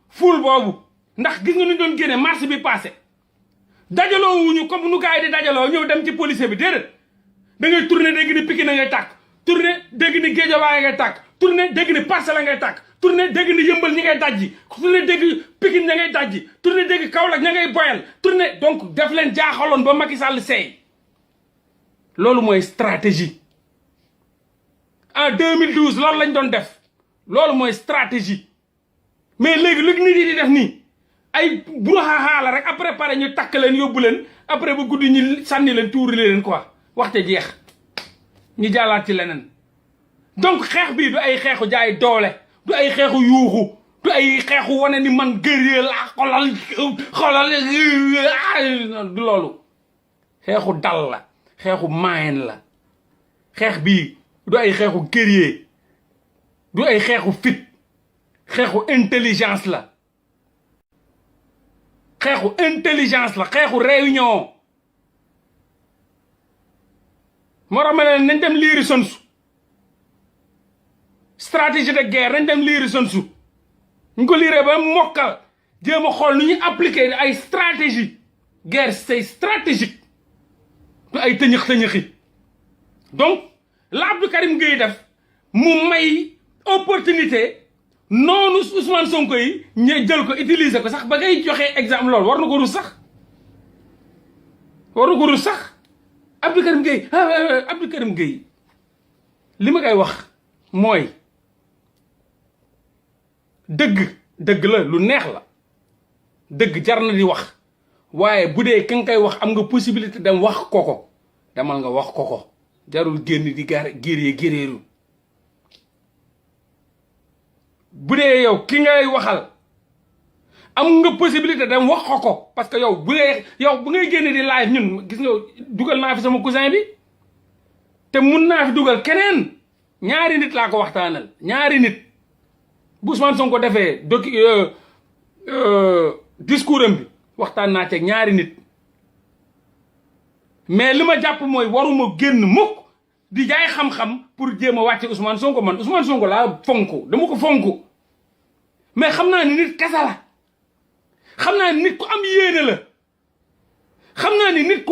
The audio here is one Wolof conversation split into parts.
ful boobu ndax gis nga ñu doon génne marche bi passé dajaloo wuñu comme nu gars yi di dajaloo ñëw dem ci policier bi déedéet da ngay tourné dégg ni Pikine ngay tàkk tourné dégg ni Guédiawaye ngay tàkk tourné dégg ni Parcelles ngay tàkk tourné dégg ni Yëmbal ñi ngay dajji tourné dégg Pikine ña ngay dajji tourné dégg Kaolack ña ngay boyal tourné donc def leen jaaxaloon ba Macky Sall seey loolu mooy stratégie en 2012 loolu lañ doon def loolu mooy stratégie mais léegi lu nit yi di def nii ay brouhaha la rek après pare ñu takk leen yóbbu leen après ba guddi ñu sànni leen tuuri leen quoi waxte jeex ñu jàllaat ci leneen donc xeex bii du ay xeexu jaay doole du ay xeexu yuuxu du ay xeexu wane ni man guerrier la xolal du loolu xeexu dal la xeexu maayen la xeex bii du ay xeexu guerrier du ay xeexu fit xeexu intelligence la xeexu intelligence la xeexu réunion moo tax ma ne nañ dem liiri Sun Tzu stratégie de guerre nañ dem liiri Sun Tzu ñu ko liiree ba mokkal jéem a xool nu ñuy appliquer ay stratégie guerre c'est stratégique du ay tëñëx-tëñëxi donc la Abdou Karim Gueye def mu may opportunité noonu Ousmane Sonko yi ñu jël ko utiliser ko sax ba ngay joxe exemple loolu war na ko rus sax war na ko rus sax Abdou Karim Gueye Abdou Karim Gueye li ma koy wax mooy dëgg la lu neex la dëgg jar na di wax waaye bu dee ki nga koy wax am nga possibilité dem wax ko demal nga wax ko jarul génn di géréeru bu dee yow ki ngay waxal am nga possibilité dem wax ko parce que yow bu dee yow bu ngay génn di live ñun gis nga dugal naa fi sama cousin bi te mun naa fi dugal keneen ñaari nit laa ko waxtaanal ñaari nit bu Ousmane Sonko defee discours am bi waxtaan naa ci ñaari nit mais li ma jàpp mooy waruma génn mukk di jaay xam-xam pour jéem a wàcce Ousmane Sonko man Ousmane Sonko laa fonk dama ko fonk mais xam naa ni nit kese la xam naa ni nit ku am yéene la xam naa ni nit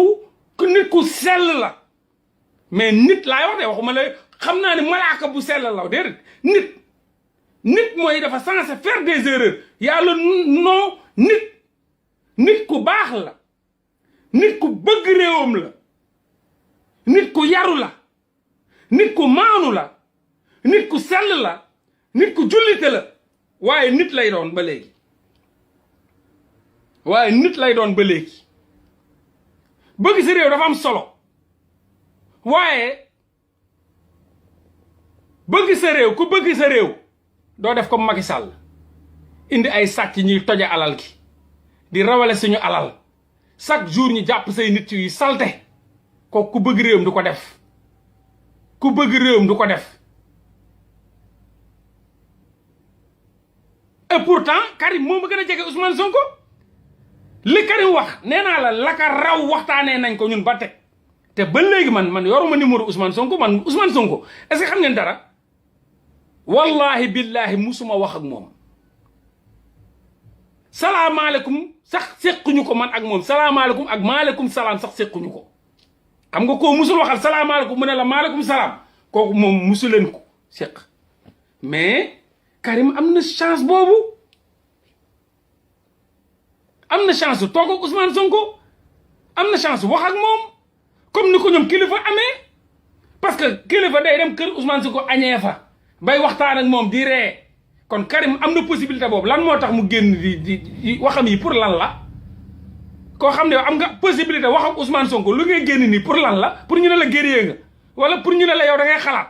ku sell la mais nit laay wax de waxuma la xam naa ni malaaka bu sell la déedéet nit mooy dafa censé faire des erreurs yàlla non nit ku baax la nit ku bëgg réewam la nit ku yaru la nit ku maanu la nit ku sell la nit ku jullite la waaye nit lay doon ba léegi bëgg sa réew dafa am solo waaye bëgg sa réew ku bëgg sa réew doo def comme Macky Sall indi ay sàcc ñuy toje alal gi di rawale suñu alal chaque jour ñu jàpp say nit yu salte kooku ku bëgg réewam du ko def ku bëgg réewam du ko def et pourtant Karim moo ma gën a jege Ousmane Sonko li Karim wax nee naa la ka raw waxtaanee nañ ko ñun ba teg te ba léegi man yoruma numéro Ousmane Sonko man Ousmane Sonko est-ce que xam ngeen dara wallahi billahi musuma wax ak moom salaamaaleykum sax séquñu ko man ak moom salaamaaleykum ak maaleykum salaam sax séquñu ko xam nga koo musul waxal salaamaaleykum mu ne la maaleykum salaam kooku moom musuleen ko séq mais Karim am na chance boobu am na chance toog ak Ousmane Sonko am na chance wax ak moom comme ni ko ñoom kilifa amee parce que kilifa day dem kër Ousmane Sonko añee fa bay waxtaan ak moom di ree kon Karim am na possibilité boobu lan moo tax mu génn di waxam yi pour lan la koo xam ne am nga possibilité wax ak Ousmane Sonko lu ngay génn nii pour lan la pour ñu ne la guerrier nga wala pour ñu ne la yow da ngay xalaat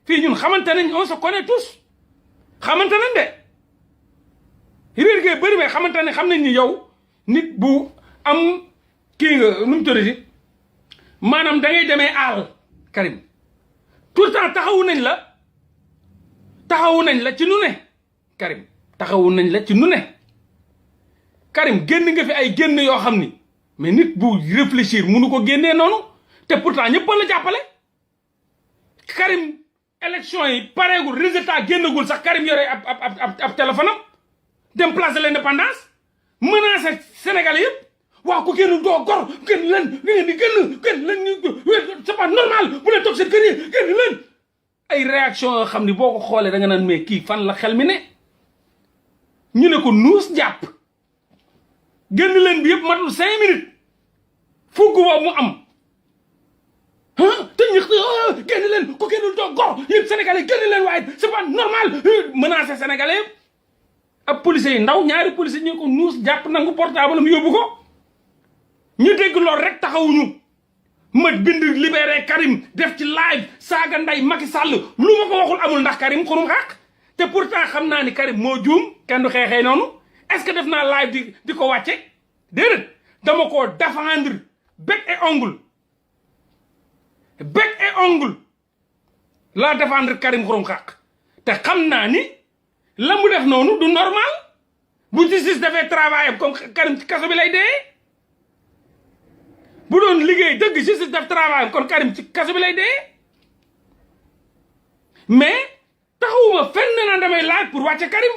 fii ñun xamante nañ on se connaît tous xamante nañ de réer gee bëri mais xamante ne xam nañ ni yow nit bu am kii nga nu mu tuddati maanaam da ngay demee àll Karim tout le temps taxawu nañ la ci nu ne Karim taxawu nañ la ci nu ne Karim génn nga fi ay génn yoo xam ni mais nit bu réfléchir munu ko génnee noonu te pourtant ñëpp la jàppale Karim élection yi pareegul résultat génnagul sax Karim yore ab téléphone am dem place de l'indépendance menacer Sénégalais yëpp waaw ku génn doo gor génn leen ngeen di génn leen c'est pas normal bu leen toog seen kër yi génn leen ay réaction yoo xam ni boo ko xoolee da nga naan mais kii fan la xel mi ne ñu ne ko nuus jàpp génn leen bi yëpp matul 5 minutes fugg boobu mu am te ñu génn leen ku génnul doo gor yéen Sénégalais génn leen waaye c'est pas normal menacer Sénégalais yëpp ab policiers yi ndaw ñaari policiers ñu ko nuus jàpp nangu portable am yóbbu ko ñu dégg loolu rek taxawuñu ma bind libéré Karim def ci live saaga nday Macky Sall lu ma ko waxul amul ndax Karim xurum xaq te pourtant xam naa ni Karim moo juum kenn du xeexee noonu est-ce que def naa live di ko wàcce déedéet dama koo défendre bec et ongle laa défendre Karim xurum xaq te xam naa ni la mu def noonu du normal bu justice defee travail comme Karim ci kaso bi lay dee bu doon liggéey dëgg justice def travail kon Karim ci kaso bi lay dee mais taxawuma fenn na damay live pour wàcce Karim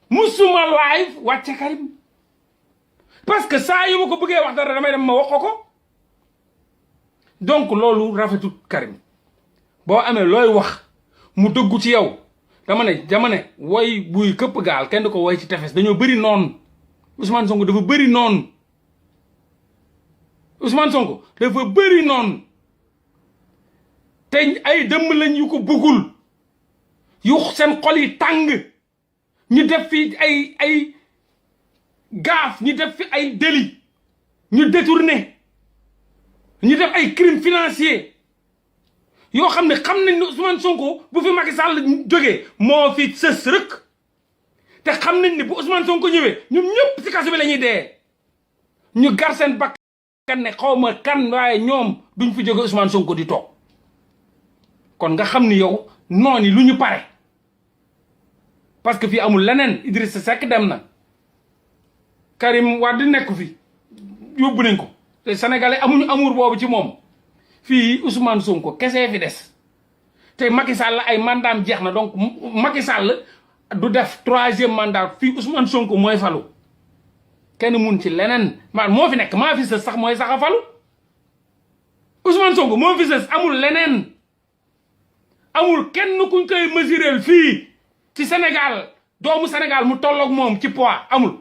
musuma live wàcce Karim parce que saa yu ma ko bëggee wax dara damay dem ma wax ko donc loolu rafetut Karim boo amee looy wax mu dëggu ci yow dama ne woy buy këpp gaal kenn du ko woy ci tefes dañoo bëri noonu Ousmane Sonko dafa bëri noonu Ousmane Sonko dafa bëri noonu te ay dëmm lañ yu ko bëggul yu seen xol yi tàng ñu def fi ay gaaf ñu def fi ay délit ñu détourné ñu def ay crime financier yoo xam ne xam nañ ne Ousmane Sonko bu fi Macky Sall jógee moo fi sës rëkk te xam nañ ne bu Ousmane Sonko ñëwee ñoom ñëpp ci kaso bi la ñuy dee ñu gar seen bakkan ne xaw ma kan waaye ñoom duñ fi jóge Ousmane Sonko di toog kon nga xam ni yow noonu lu ñu pare parce que fii amul leneen Idrissa Seck dem na Karim Wade nekk fi yóbbu nañ ko te sénégalais amuñu amour boobu ci moom fii Ousmane Sonko kese fi des te Macky Sall ay mandaam jeex na donc Macky Sall du def 3e mandat fii Ousmane Sonko mooy falu kenn mun ci leneen moo fi nekk maa fi sës sax mooy sax a falu Ousmane Sonko moo fi sës amul leneen amul kenn kuñ koy mesurer fii ci Sénégal doomu Sénégal mu tolloog moom ci poids amul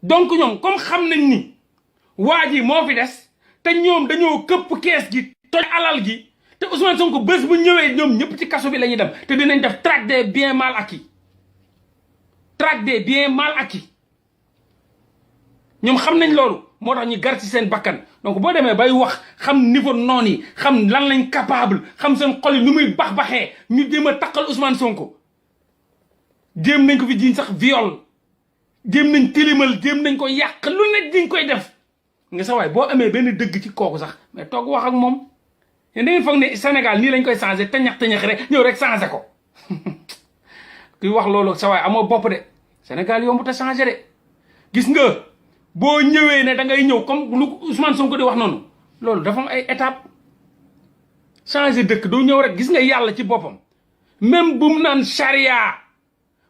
donc ñoom comme xam nañ ni waa ji moo fi des te ñoom dañoo këpp kees gi toj alal gi te Ousmane Sonko bés bu ñëwee ñoom ñëpp ci kaso bi la ñuy dem te dinañ def traque des biens mal acquis ñoom xam nañ loolu moo tax ñu gar ci seen bakkan donc boo demee bay wax xam niveau noon yi xam lan lañ capable xam seen xol yi nu muy bax-baxee ñu jéem a taqal Ousmane Sonko jéem nañ ko fi jiñ sax viol jéem nañ tilimal jéem nañ ko yàq lu ne diñ koy def nga sa waay boo amee benn dëgg ci kooku sax mais toog wax ak moom yéen da ngeen foog ne Sénégal nii lañ koy changé tañax rek ñëw rek changé ko kuy wax loolu sa waay amoo bopp de Sénégal yombu te changé de gis nga boo ñëwee ne da ngay ñëw comme lu Ousmane Sonko di wax noonu loolu dafa am ay étape changé dëkk doo ñëw rek gis nga yàlla ci boppam même bu mu naan charia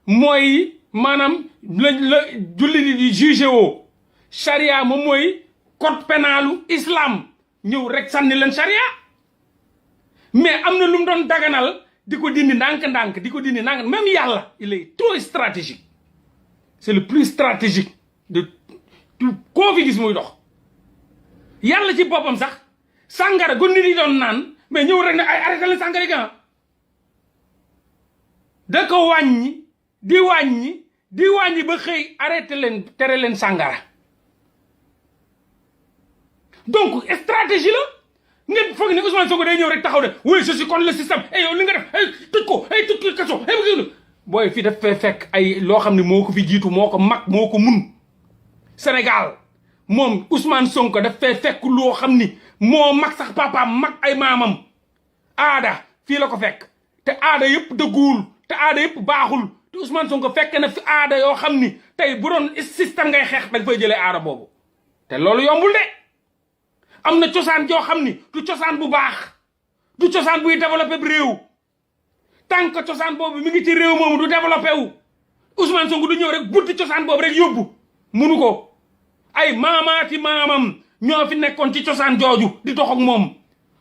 mooy maanaam la julli di jugé woo charia moom mooy code pénalu islam ñëw rek sànni leen charia mais am na lu mu doon daganal di ko dindi ndànk-ndànk di ko dindi ndànk même yàlla il est trop stratégique c'est le plus stratégique de tout koo fi gis muy dox yàlla ci boppam sax sàngara gu nit yi doon naan mais ñëw rek ne ay arrêté leen sàngara ga da ko wàññi di wàññi ba xëy arrêté leen tere leen sàngara donc stratégie la ngeen foog ne Ousmane Sonko day ñëw rek taxaw de oui je suis contre le système et yow li nga def ay tëj ko ay tëj ko kaso booy fii daf fee fekk ay loo xam ne moo ko fi jiitu moo ko mag moo ko mun Sénégal moom Ousmane Sonko daf fee fekk loo xam ni moo mag sax papaam mag ay maamam aada fii la ko fekk te aada yëpp dëgguwul te aada yëpp baaxul te Ousmane Sonko fekk na fi aada yoo xam ni tey bu doon système ngay xeex danga fay jëlee aada boobu te loolu yombul de am na cosaan joo xam ni du cosaan bu baax du cosaan buy développé réew tant que cosaan boobu mi ngi ci réew moomu du développé wu Ousmane Sonko du ñëw rek buddi cosaan boobu rek yóbbu munu ko ay maamaati maamam ñoo fi nekkoon ci cosaan jooju di dox ak moom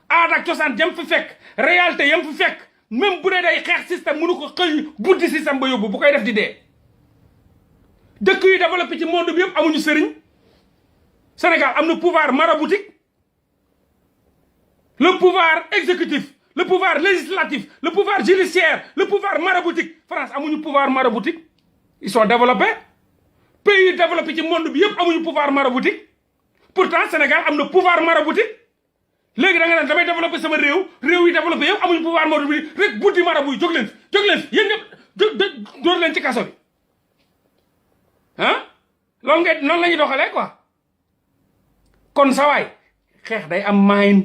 aada ak cosaan jëm fi fekk réalité yam fi fekk même bu dee day xeex système munu ko xëy buddi système ba yóbbu bu koy def di dee dëkk yi développé ci monde bi yëpp amuñu sëriñ Sénégal am na pouvoir maraboutique le pouvoir exécutif le pouvoir législatif le pouvoir judiciaire le pouvoir maraboutique France amuñu pouvoir maraboutique ils sont développés pays développé ci monde bi yëpp amuñu pouvoir maraboutique pourtant Sénégal am na pouvoir maraboutique léegi da nga naan damay développé sama réew yi développé yëpp amuñu pouvoir maraboutique rek buddi marabu yi jóg leen fi yéen ñëpp dóor leen ci kaso bi ah loolu nga noonu la ñuy doxalee quoi kon sawaay xeex day am maayin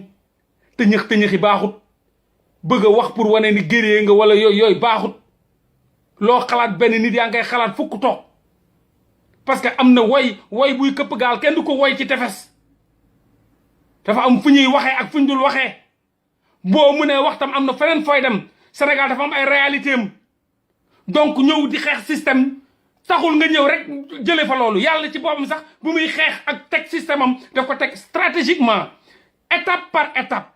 tëñëxi baaxut bëgg a wax pour wane ni guerrier nga wala yooyu baaxut loo xalaat benn nit yaa ngay xalaat fukk toog parce que am na woy buy këpp gaal kenn du ko woy ci tefes dafa am fu ñuy waxee ak fu ñu dul waxee boo mënee wax tam am na feneen fooy dem Sénégal dafa am ay réalité am donc ñëw di xeex système taxul nga ñëw rek jëlee fa loolu yàlla ci boppam sax bu muy xeex ak teg système am daf ko teg stratégiquement étape par étape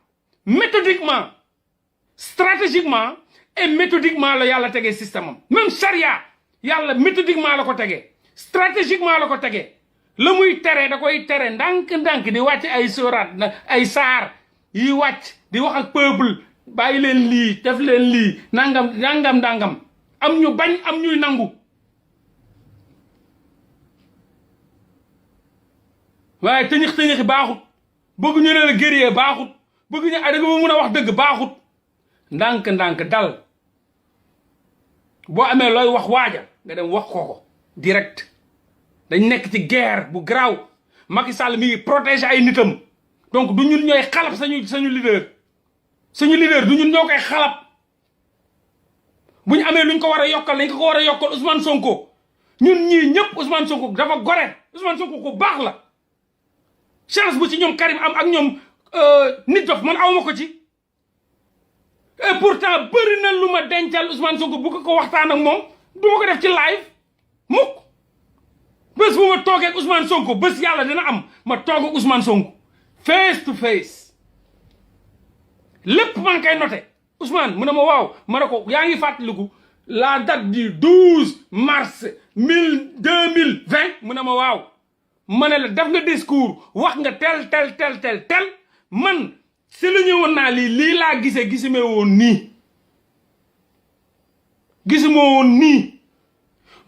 méthodiquement stratégiquement et méthodiquement la yàlla tegee système am même charia yàlla méthodiquement la ko tegee stratégiquement la ko tegee la muy tere da koy tere ndànk-ndànk di wàcc ay sóoraat ay saar yi wàcc di wax ak peuple bàyyi leen lii def leen lii nangam am ñu bañ am ñuy nangu waaye tëñëxi baaxut bëgg ñu ne la guerrier baaxut bëgg ñu da nga ma mun a wax dëgg baaxut ndànk dal boo amee looy wax waaja nga dem wax ko direct dañ nekk ci guerre bu garaaw Macky Sall mi ngi protéger ay nitam donc du ñun ñooy xalab sañu leader du ñun ñoo koy xalab bu ñu amee luñ ko war a yokkal dañ ko war a yokkal Ousmane Sonko ñun ñii ñëpp Ousmane Sonko dafa gore Ousmane Sonko ku baax la chance bu ci ñoom Karim am ak ñoom nit dof man awma ko ci et pourtant bëri na lu ma dencal Ousmane Sonko bu ko waxtaan ak moom du ma ko def ci live mukk bés bu ma toogee ak Ousmane Sonko bés yàlla dina am ma toog ak Ousmane Sonko face to face lépp maa ngi koy noté Ousmane mu ne ma waaw ma ne ko yaa ngi fàttaliku la date du 12 mars 2020 mu ne ma waaw ma ne la def nga discours wax nga tel man si lu ñu woon naa lii laa gisuma woon nii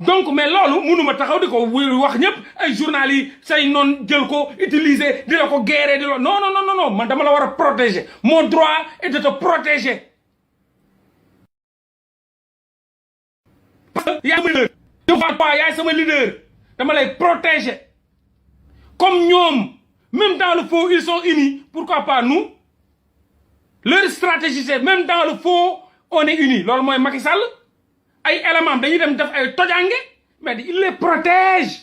donc mais loolu mënuma taxaw di ko wax ñëpp ay journal yi say noon jël ko utiliser di la ko guerre di la non man dama la war a protéger mon droit est de te protéger yaay sama leader dama lay protéger comme ñoom même dans le faux ils sont unis pourquoi pas nous leur stratégie c'est même dans le faux on est unis loolu mooy Macky Sall ay éléments dañuy dem def ay tojange mais il les protège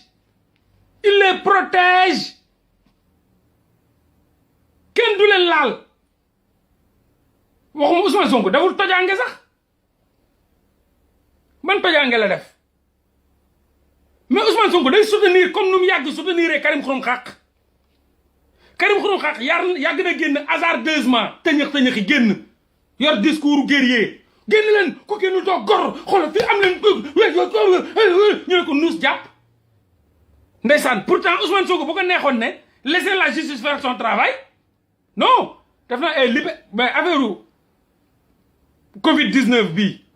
kenn du leen laal waxuma Ousmane Sonko deful tojange sax ban tojange la def mais Ousmane Sonko day soutenir comme nu mu yàgg soutenir Karim Xurum Xaq yàgg na génn hasardeusement tëñëxi génn yor discours guerrier génn leen ko génn doo gor xoolal fii am leen ñu ne ko nuus jàpp ndeysaan pourtant Ousmane Sonko bu ko neexoon ne laisser la justice faire son travail non def na ay mais affaire Covid 19 bii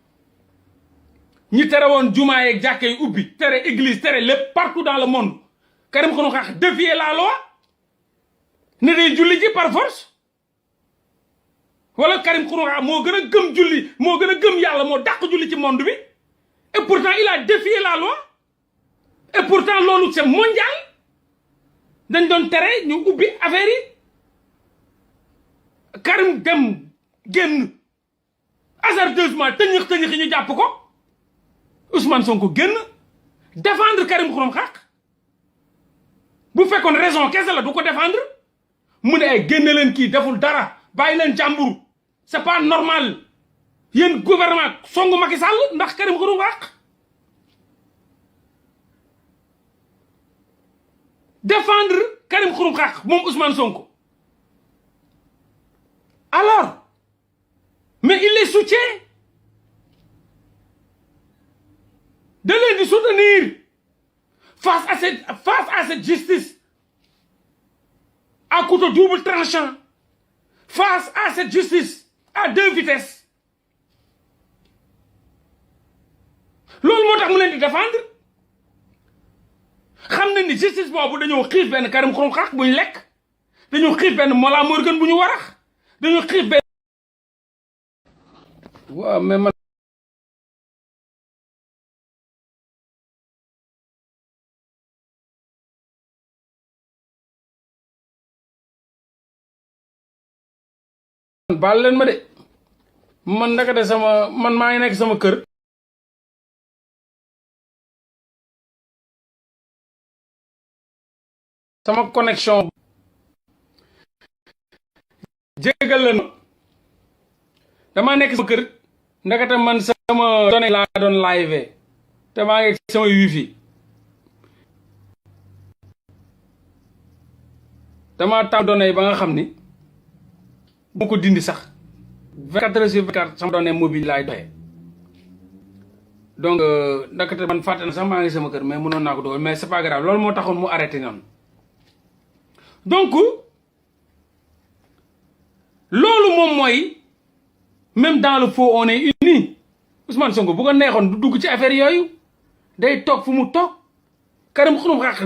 ñi tere woon jumaa yeeg jàkke yi ubbi tere église tere lépp partout dans le monde Karim Xurum Xaq défier la loi ne day julli ji par force wala Karim Xurum Xaq moo gën a gëm julli moo gën a gëm yàlla moo dàq julli ci monde bi et pourtant il a défié la loi et pourtant loolu c'est mondial dañ doon tere ñu ubbi affaire yi Karim dem génn hasardeusement tëñëx ñu jàpp ko Ousmane Sonko génn défendre Karim Xurum Xaq bu fekkoon raison kese la du ko défendre mu ne ay génne leen kii deful dara bàyyi leen jàmbur c'est pas normal yéen gouvernement songu Macky Sall ndax Karim Xurum Xaq défendre Karim Xurum Xaq moom Ousmane Sonko alors mais il les soutient de leen di soutenir face à cette justice à couteau double tranchant face à cette justice à deux vitesses loolu moo tax mu leen di défendre xam na ni justice boobu dañoo xiif benn Karim Xurum Xaq bu ñu lekk dañoo xiif benn Mollah Morgun bu ñu warax dañoo xiif benn waaw mais man baal leen ma de man ndakate man maa ngi nekk sama kër sama connexion jégal leen damaa nekk sama kër ndakate man sama données laa doon live te maa ngi sama wifi damaa taal données yi ba nga xam ni bu ko dindi sax 24 heures sur 24 sama données mobile laay doxee donc ndakate man fàtte na sax maa ngi sama kër mais mënoon naa ko dogal mais c'est pas grave loolu moo taxoon mu arrêté noonu donc loolu moom mooy même dans le faux on est unis Ousmane Sonko bu ko neexoon du dugg ci affaire yooyu day toog fu mu toog Karim Xurum Xaq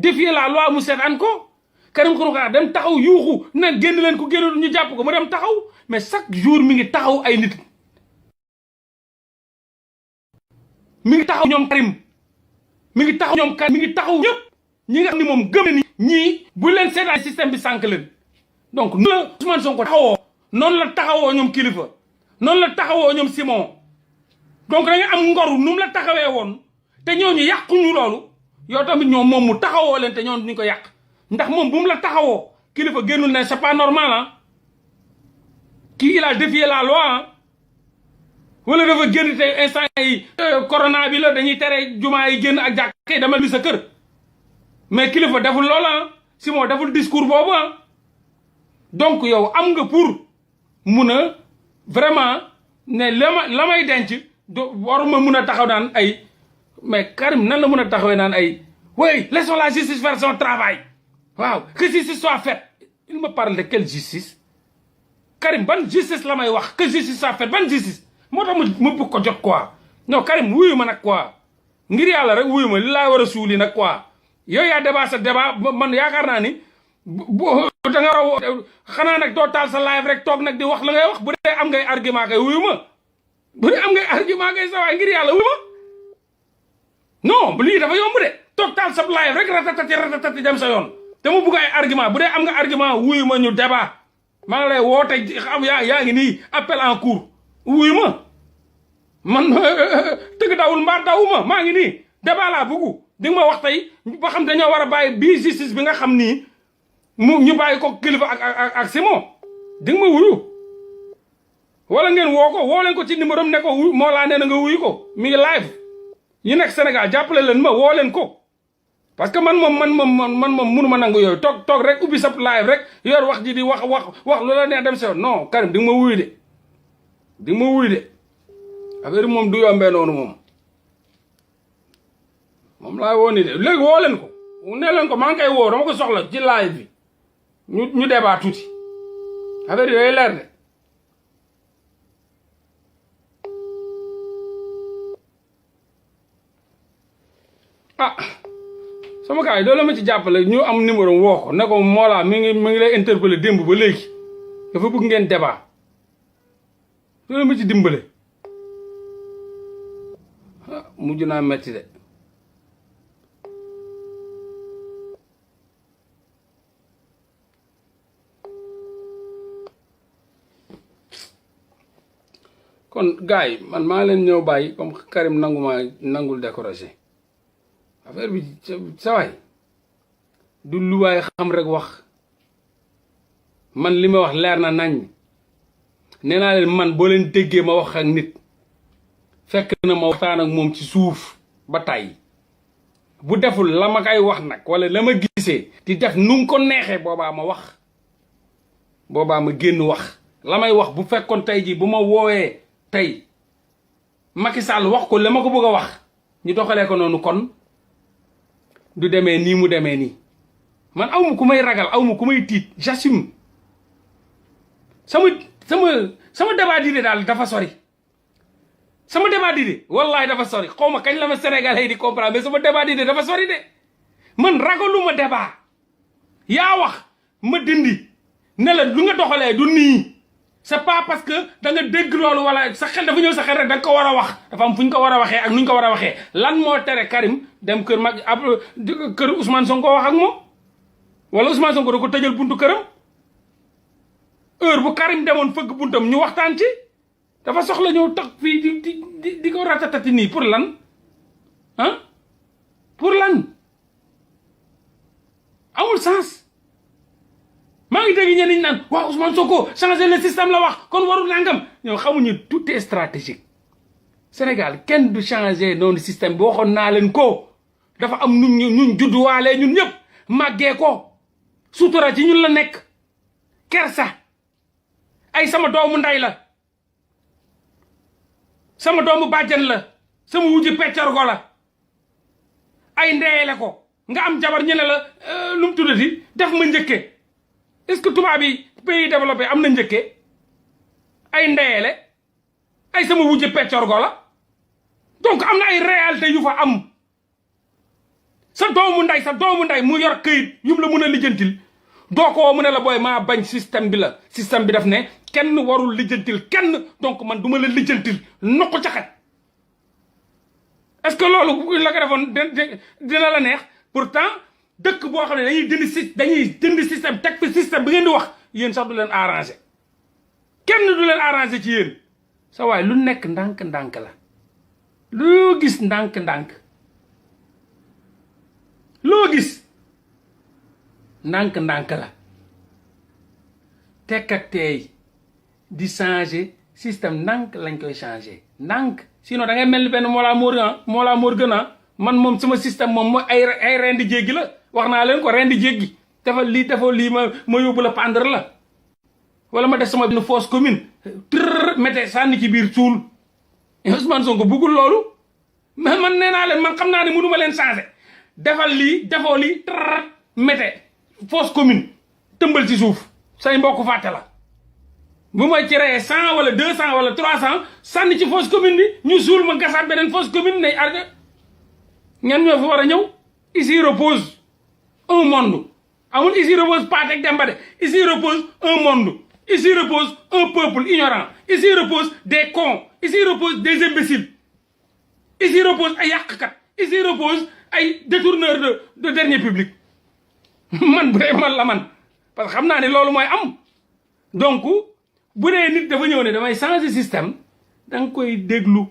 défier la loi mu seetaan ko Karim Xurum Xaq dem taxaw yuuxu na génn leen ko génn ñu jàpp ko mu dem taxaw mais chaque jour mi ngi taxaw ay nit mi ngi taxaw ñoom Karim mi ngi taxaw ñoom Karim mi ngi taxaw ñëpp ñi nga xam ni moom gëm na ni ñii bu leen seetaan système bi sànq leen donc noonu la Ousmane Sonko taxawoo noonu la taxawoo ñoom Kilifeu noonu la taxawoo ñoom Simon donc da nga am ngoru nu mu la taxawee woon te ñooñu yàquñu loolu yow tamit ñoom moom mu taxawoo leen te ñooñu ñu ko yàq ndax moom bu mu la taxawoo Kilifeu génnul ne c'est pas normal ah kii il a défié la loi ah wala dafa génn te instant yi corona bi la dañuy tere jumaa yi génn ak jàkk dama li sa kër mais Kilifeu deful loola ah Simon deful discours boobu ah donc yow am nga pour mun a vraiment ne la may denc waruma mun a taxaw naan ay mais Karim nan la mun a taxawee naan ay oui laissons la justice faire son travail waaw que justice soit faite il me parle de quelle justice Karim ban justice la may wax que justice soit faite ban justice moo tax ma bëgg ko jot quoi non Karim wuyu ma nag quoi ngir yàlla rek wuyu ma li laa war a suuli nag quoi yow yaa débat sa débat man yaakaar naa ni da nga raw xanaa nag doo taal sa live rek toog nag di wax la ngay wax bu dee am ngay argument kay wuyu ma bu dee am ngay argument kay sa waay ngir yàlla wuyu ma non lii dafa yomb de toog taal sa live rek ratatati dem sa yoon te mu bugg ay argument bu dee am nga argument wuyu ma ñu débat maa ngi lay woote xam yaa ngi nii appel en cours wuyu ma man tëgg dawul mbaar dawuma maa ngi nii débat laa bugg di nga ma wax tey ba xam dañoo war a bàyyi bii justice bi nga xam nii ñu bàyyi ko Kilifeu ak Simon di nga ma wuyu wala ngeen woo leen ko ci numéro am ne ko moo laa nee na nga wuyu ko mi ngi live yi nekk Sénégal jàppale leen ma woo leen ko parce que man moom mënu ma nangu yooyu toog rek ubbi sa live rek yor wax ji di wax lu la neex dem sa non Karim di nga ma wuyu de di nga ma wuyu de affaire moom du yombee noonu moom laa woo ni de léegi woo leen ko ne leen ko maa ngi koy woo dama ko soxla ci live bi ñu débat tuuti affaire yi day leer de ah sama gars yi doo la ma ci jàppale ñu am numéro woo ko ne ko Mollah mi ngi lay interpeller démb ba léegi dafa bëgg ngeen débat doo la ma ci dimbale ah mujj naa metti de kon gars yi man maa leen ñëw bàyyi comme Karim nangul découragé affaire bi sa waay du lu waay xam rek wax man li ma wax leer na nañ nee naa leen man boo leen déggee ma wax ak nit fekk na ma waxtaan ak moom ci suuf ba tàyyi bu deful la ma koy wax nag wala la ma gisee di def nu mu ko neexee boobaa ma wax boobaa ma génn wax la may wax bu fekkoon tey jii bu ma woowee tey Macky Sall wax ko la ma ko bëgg a wax ñu doxalee ko noonu kon du demee nii mu demee nii man awma ku may ragal awma ku may tiit j'assume sama débat d'idée daal dafa sori sama débat d'idée wallahi dafa sori xaw ma kañ la ma Sénégalais yi di comprendre mais sama débat d'idée dafa sori de man ragaluma débat yaa wax ma dindi ne la lu nga doxalee du nii c'est pas parce que da nga dégg loolu wala sa xel dafa ñëw sa xel rek da nga ko war a wax dafa am fu ñu ko war a waxee ak nu ñu ko war a waxee lan moo tere Karim dem kër mag ab kër Ousmane Sonko wax ak moom wala Ousmane Sonko da ko tëjal buntu këram heure bu Karim demoon fëgg buntam ñu waxtaan ci dafa soxla ñëw tax fii di ko ratatati nii pour lan ah pour lan amul sens maa ngi dégg ñenn ñi naan waaw Ousmane Sonko changer le système la wax kon warul nangam ñoo xamuñu tout est stratégique Sénégal kenn du changer noonu système bi waxoon naa leen ko dafa am ñun judduwaalee ñun ñëpp màggee ko sutura ci ñun la nekk kersa ay sama doomu nday la sama doomu bàjjan la sama wujji peccorgo la ay ndeele ko nga am jabar ñu ne la lu mu tuddati def ma njëkke est-ce que tubaab yi pays développé am na njëkke ay ndeele ay sama wujji peccorgo la donc am na ay réalité yu fa am sa doomu nday mu yor këyit yum la mën a lijjantil doo ko mu ne la booy maa bañ système bi la système bi daf ne kenn warul lijjantil kenn donc man du ma la lijjantil nokku caxat est-ce que loolu la ko defoon dina la neex pourtant dëkk boo xam ne dañuy dindi système teg fi système bi ngeen di wax yéen sax du leen arrangé kenn du leen arrangé ci yéen sa waay lu nekk ndànk-ndànk la loo gis ndànk-ndànk loo gis ndànk-ndànk la tekk ak teey di changer système ndànk lañ koy changer ndànk sinon da ngay mel ni benn Mollah Morgun man moom sama système moom mooy ay rendi jéggi la wax naa leen ko rendi jéggi defal lii ma yóbbu la pendre la wala ma def sama benn fosse commune mette sànni ci biir suul Ousmane Sonko bëggul loolu mais man nee naa leen man xam naa ne mënu ma leen changer defal lii defoo lii mette fosse commune tëmbal ci suuf say mbokk fàtte la bu ma ci reyee 100 wala 200 wala 300 sànni ci fosse commune bi ñu suul ma gasaat beneen fosse commune nay arga ñan ñoo fi war a ñëw ici repose un monde amul ici repose Pathé ak Demba de ici repose un monde ici repose un peuple ignorant ici repose des cons ici repose des imbéciles ici repose ay yàqkat ici repose ay détourneurs de deniers publics man bu dee man la man parce que xam naa ne loolu mooy am donc bu dee nit dafa ñëw ne damay changer système da nga koy déglu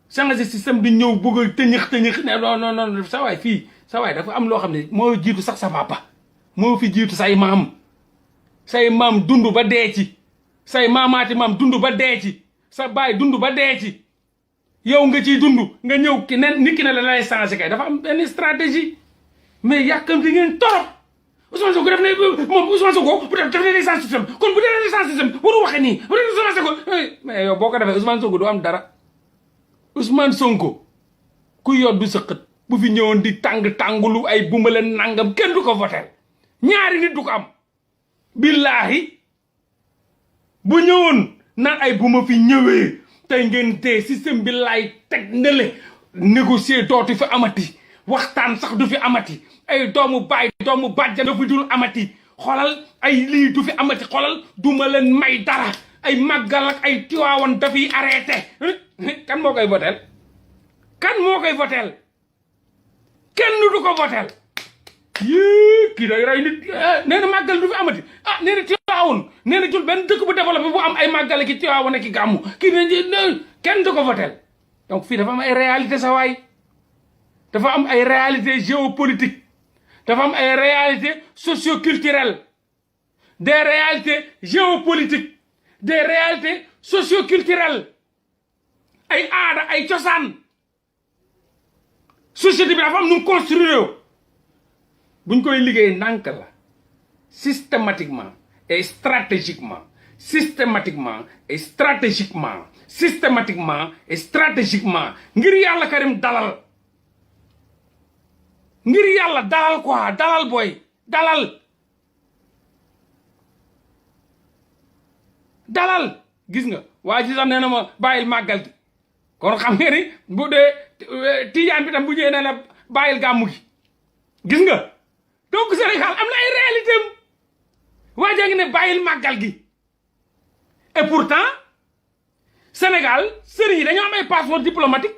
changer système di ñëw bëgg a tëñëx ne non sa waay fii sa waay dafa am loo xam ne moo jiitu sax sa papa moo fi jiitu say maam dund ba dee ci say maamaati maam dund ba dee ci sa baay dund ba dee ci yow nga ciy dund nga ñëw nit ki ne la lay changer kay dafa am benn stratégie mais yàkkamti ngeen torop Ousmane Sonko def ne moom Ousmane Sonko bu def ne day changer système kon bu dee day changer système waru waxe nii bu dee changer ko mais yow boo ko defee Ousmane Sonko du am dara Ousmane Sonko ku yoddu sëqët bu fi ñëwoon di tàngulu ay bumbaleen nangam kenn du ko votel ñaari nit du ko am billahi bu ñëwoon naan ay bu ma fi ñëwee tey ngeen tee système bi laay teg ndele négocier dootu fi amati waxtaan sax du fi amati ay doomu baay doomu bàjjan du fi dul amati xolal ay lii du fi amati xolal duma leen may dara ay màggal ak ay tiwaawan dafiy arrêté kan moo koy votel kenn du ko votel yii kii day rey nit nee na màggal du fi amati nee na tiwaawan nee na jul benn dëkk bu développé bu am ay màggal ki tiwaawan ki gàmmu kii ne kenn du ko votel donc fii dafa am ay réalité sa waay dafa am ay réalité géopolitique dafa am ay réalité socioculturelle des réalités géopolitiques des réalités socioculturelles ay aada ay cosaan société bi dafa am nu mu construire buñ koy liggéey ndànk la systématiquement et stratégiquement ngir yàlla Karim dalal ngir yàlla dalal quoi dalal booy dalal gis nga waa ji sax nee na ma bàyyil màggal gi kon xam nga ni bu dee tijaan bi tam bu ñëwee ne la bàyyil gàmmu gi gis nga donc Sénégal am na ay réalité am waa jaa ngi ne bàyyil màggal gi et pourtant Sénégal sëriñ yi dañoo am ay passeport diplomatique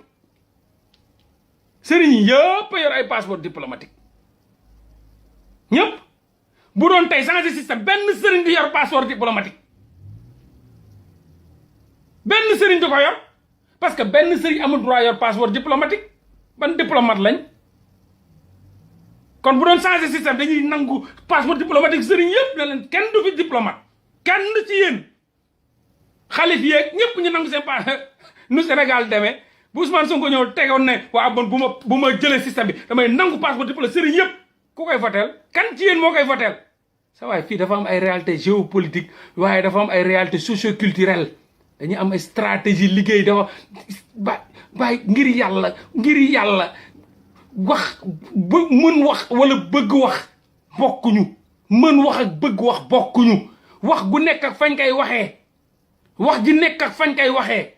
sëriñ yi yëpp a yor ay passeport diplomatique ñëpp bu doon tey changer système benn sëriñ di yor passeport diplomatique benn sëriñ di ko yor parce que benn sëriñ amul droit yor passeport diplomatique ban diplomate lañ kon bu doon changer système dañuy nangu passeport diplomatique sëriñ yëpp ne leen kenn du fi diplomate kenn ci yéen xalif yeeg ñëpp ñu nangu seen nu Sénégal demee bu Ousmane Sonko ñëw tegoon ne waa bon bu ma jëlee système bi damay nangu passeport diplomatique sëriñ yëpp ku koy voteel kan ci yéen moo koy voteel sa waay fii dafa am ay réalité géopolitique waaye dafa am ay réalité socioculturelle dañuy am ay stratégie liggéey dafa baay ngir yàlla wax mën wax wala bëgg wax bokkuñu mën wax ak bëgg wax bokkuñu wax gu nekk ak fañ koy waxee wax ji nekk ak fañ koy waxee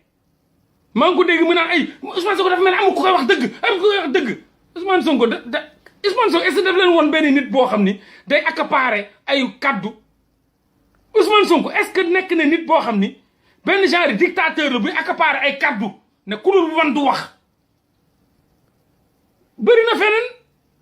maa ngi ko dégg mu naan ay Ousmane Sonko dafa mel ne amul ku koy wax dëgg amul ku koy wax dëgg Ousmane Sonko Ousmane Sonko est-ce que daf leen woon benn nit boo xam ni day accaparer ay kaddu Ousmane Sonko est-ce que nekk na nit boo xam ni benn genre dictateur la buy accaparer ay kaddu ne ku dul wan du wax bëri na feneen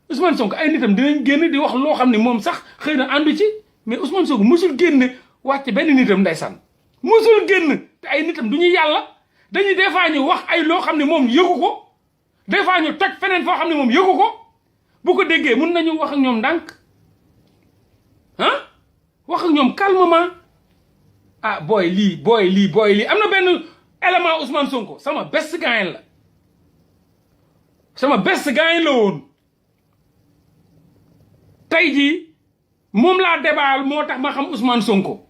Ousmane Sonko ay nitam dinañ génn di wax loo xam ne moom sax xëy na àndu ci mais Ousmane Sonko musul génn wàcc benn nitam ndeysaan musul génn te ay nitam du ñuy yàlla dañuy des fois ñu wax ay loo xam ne moom yëgu ko des fois ñu toj feneen foo xam ne moom yëgu ko bu ko déggee mun nañu wax ak ñoom ndànk wax ak ñoom calmement ah booy lii am na benn élément Ousmane Sonko sama best gaayen la woon tey jii moom laa débaal moo tax ma xam Ousmane Sonko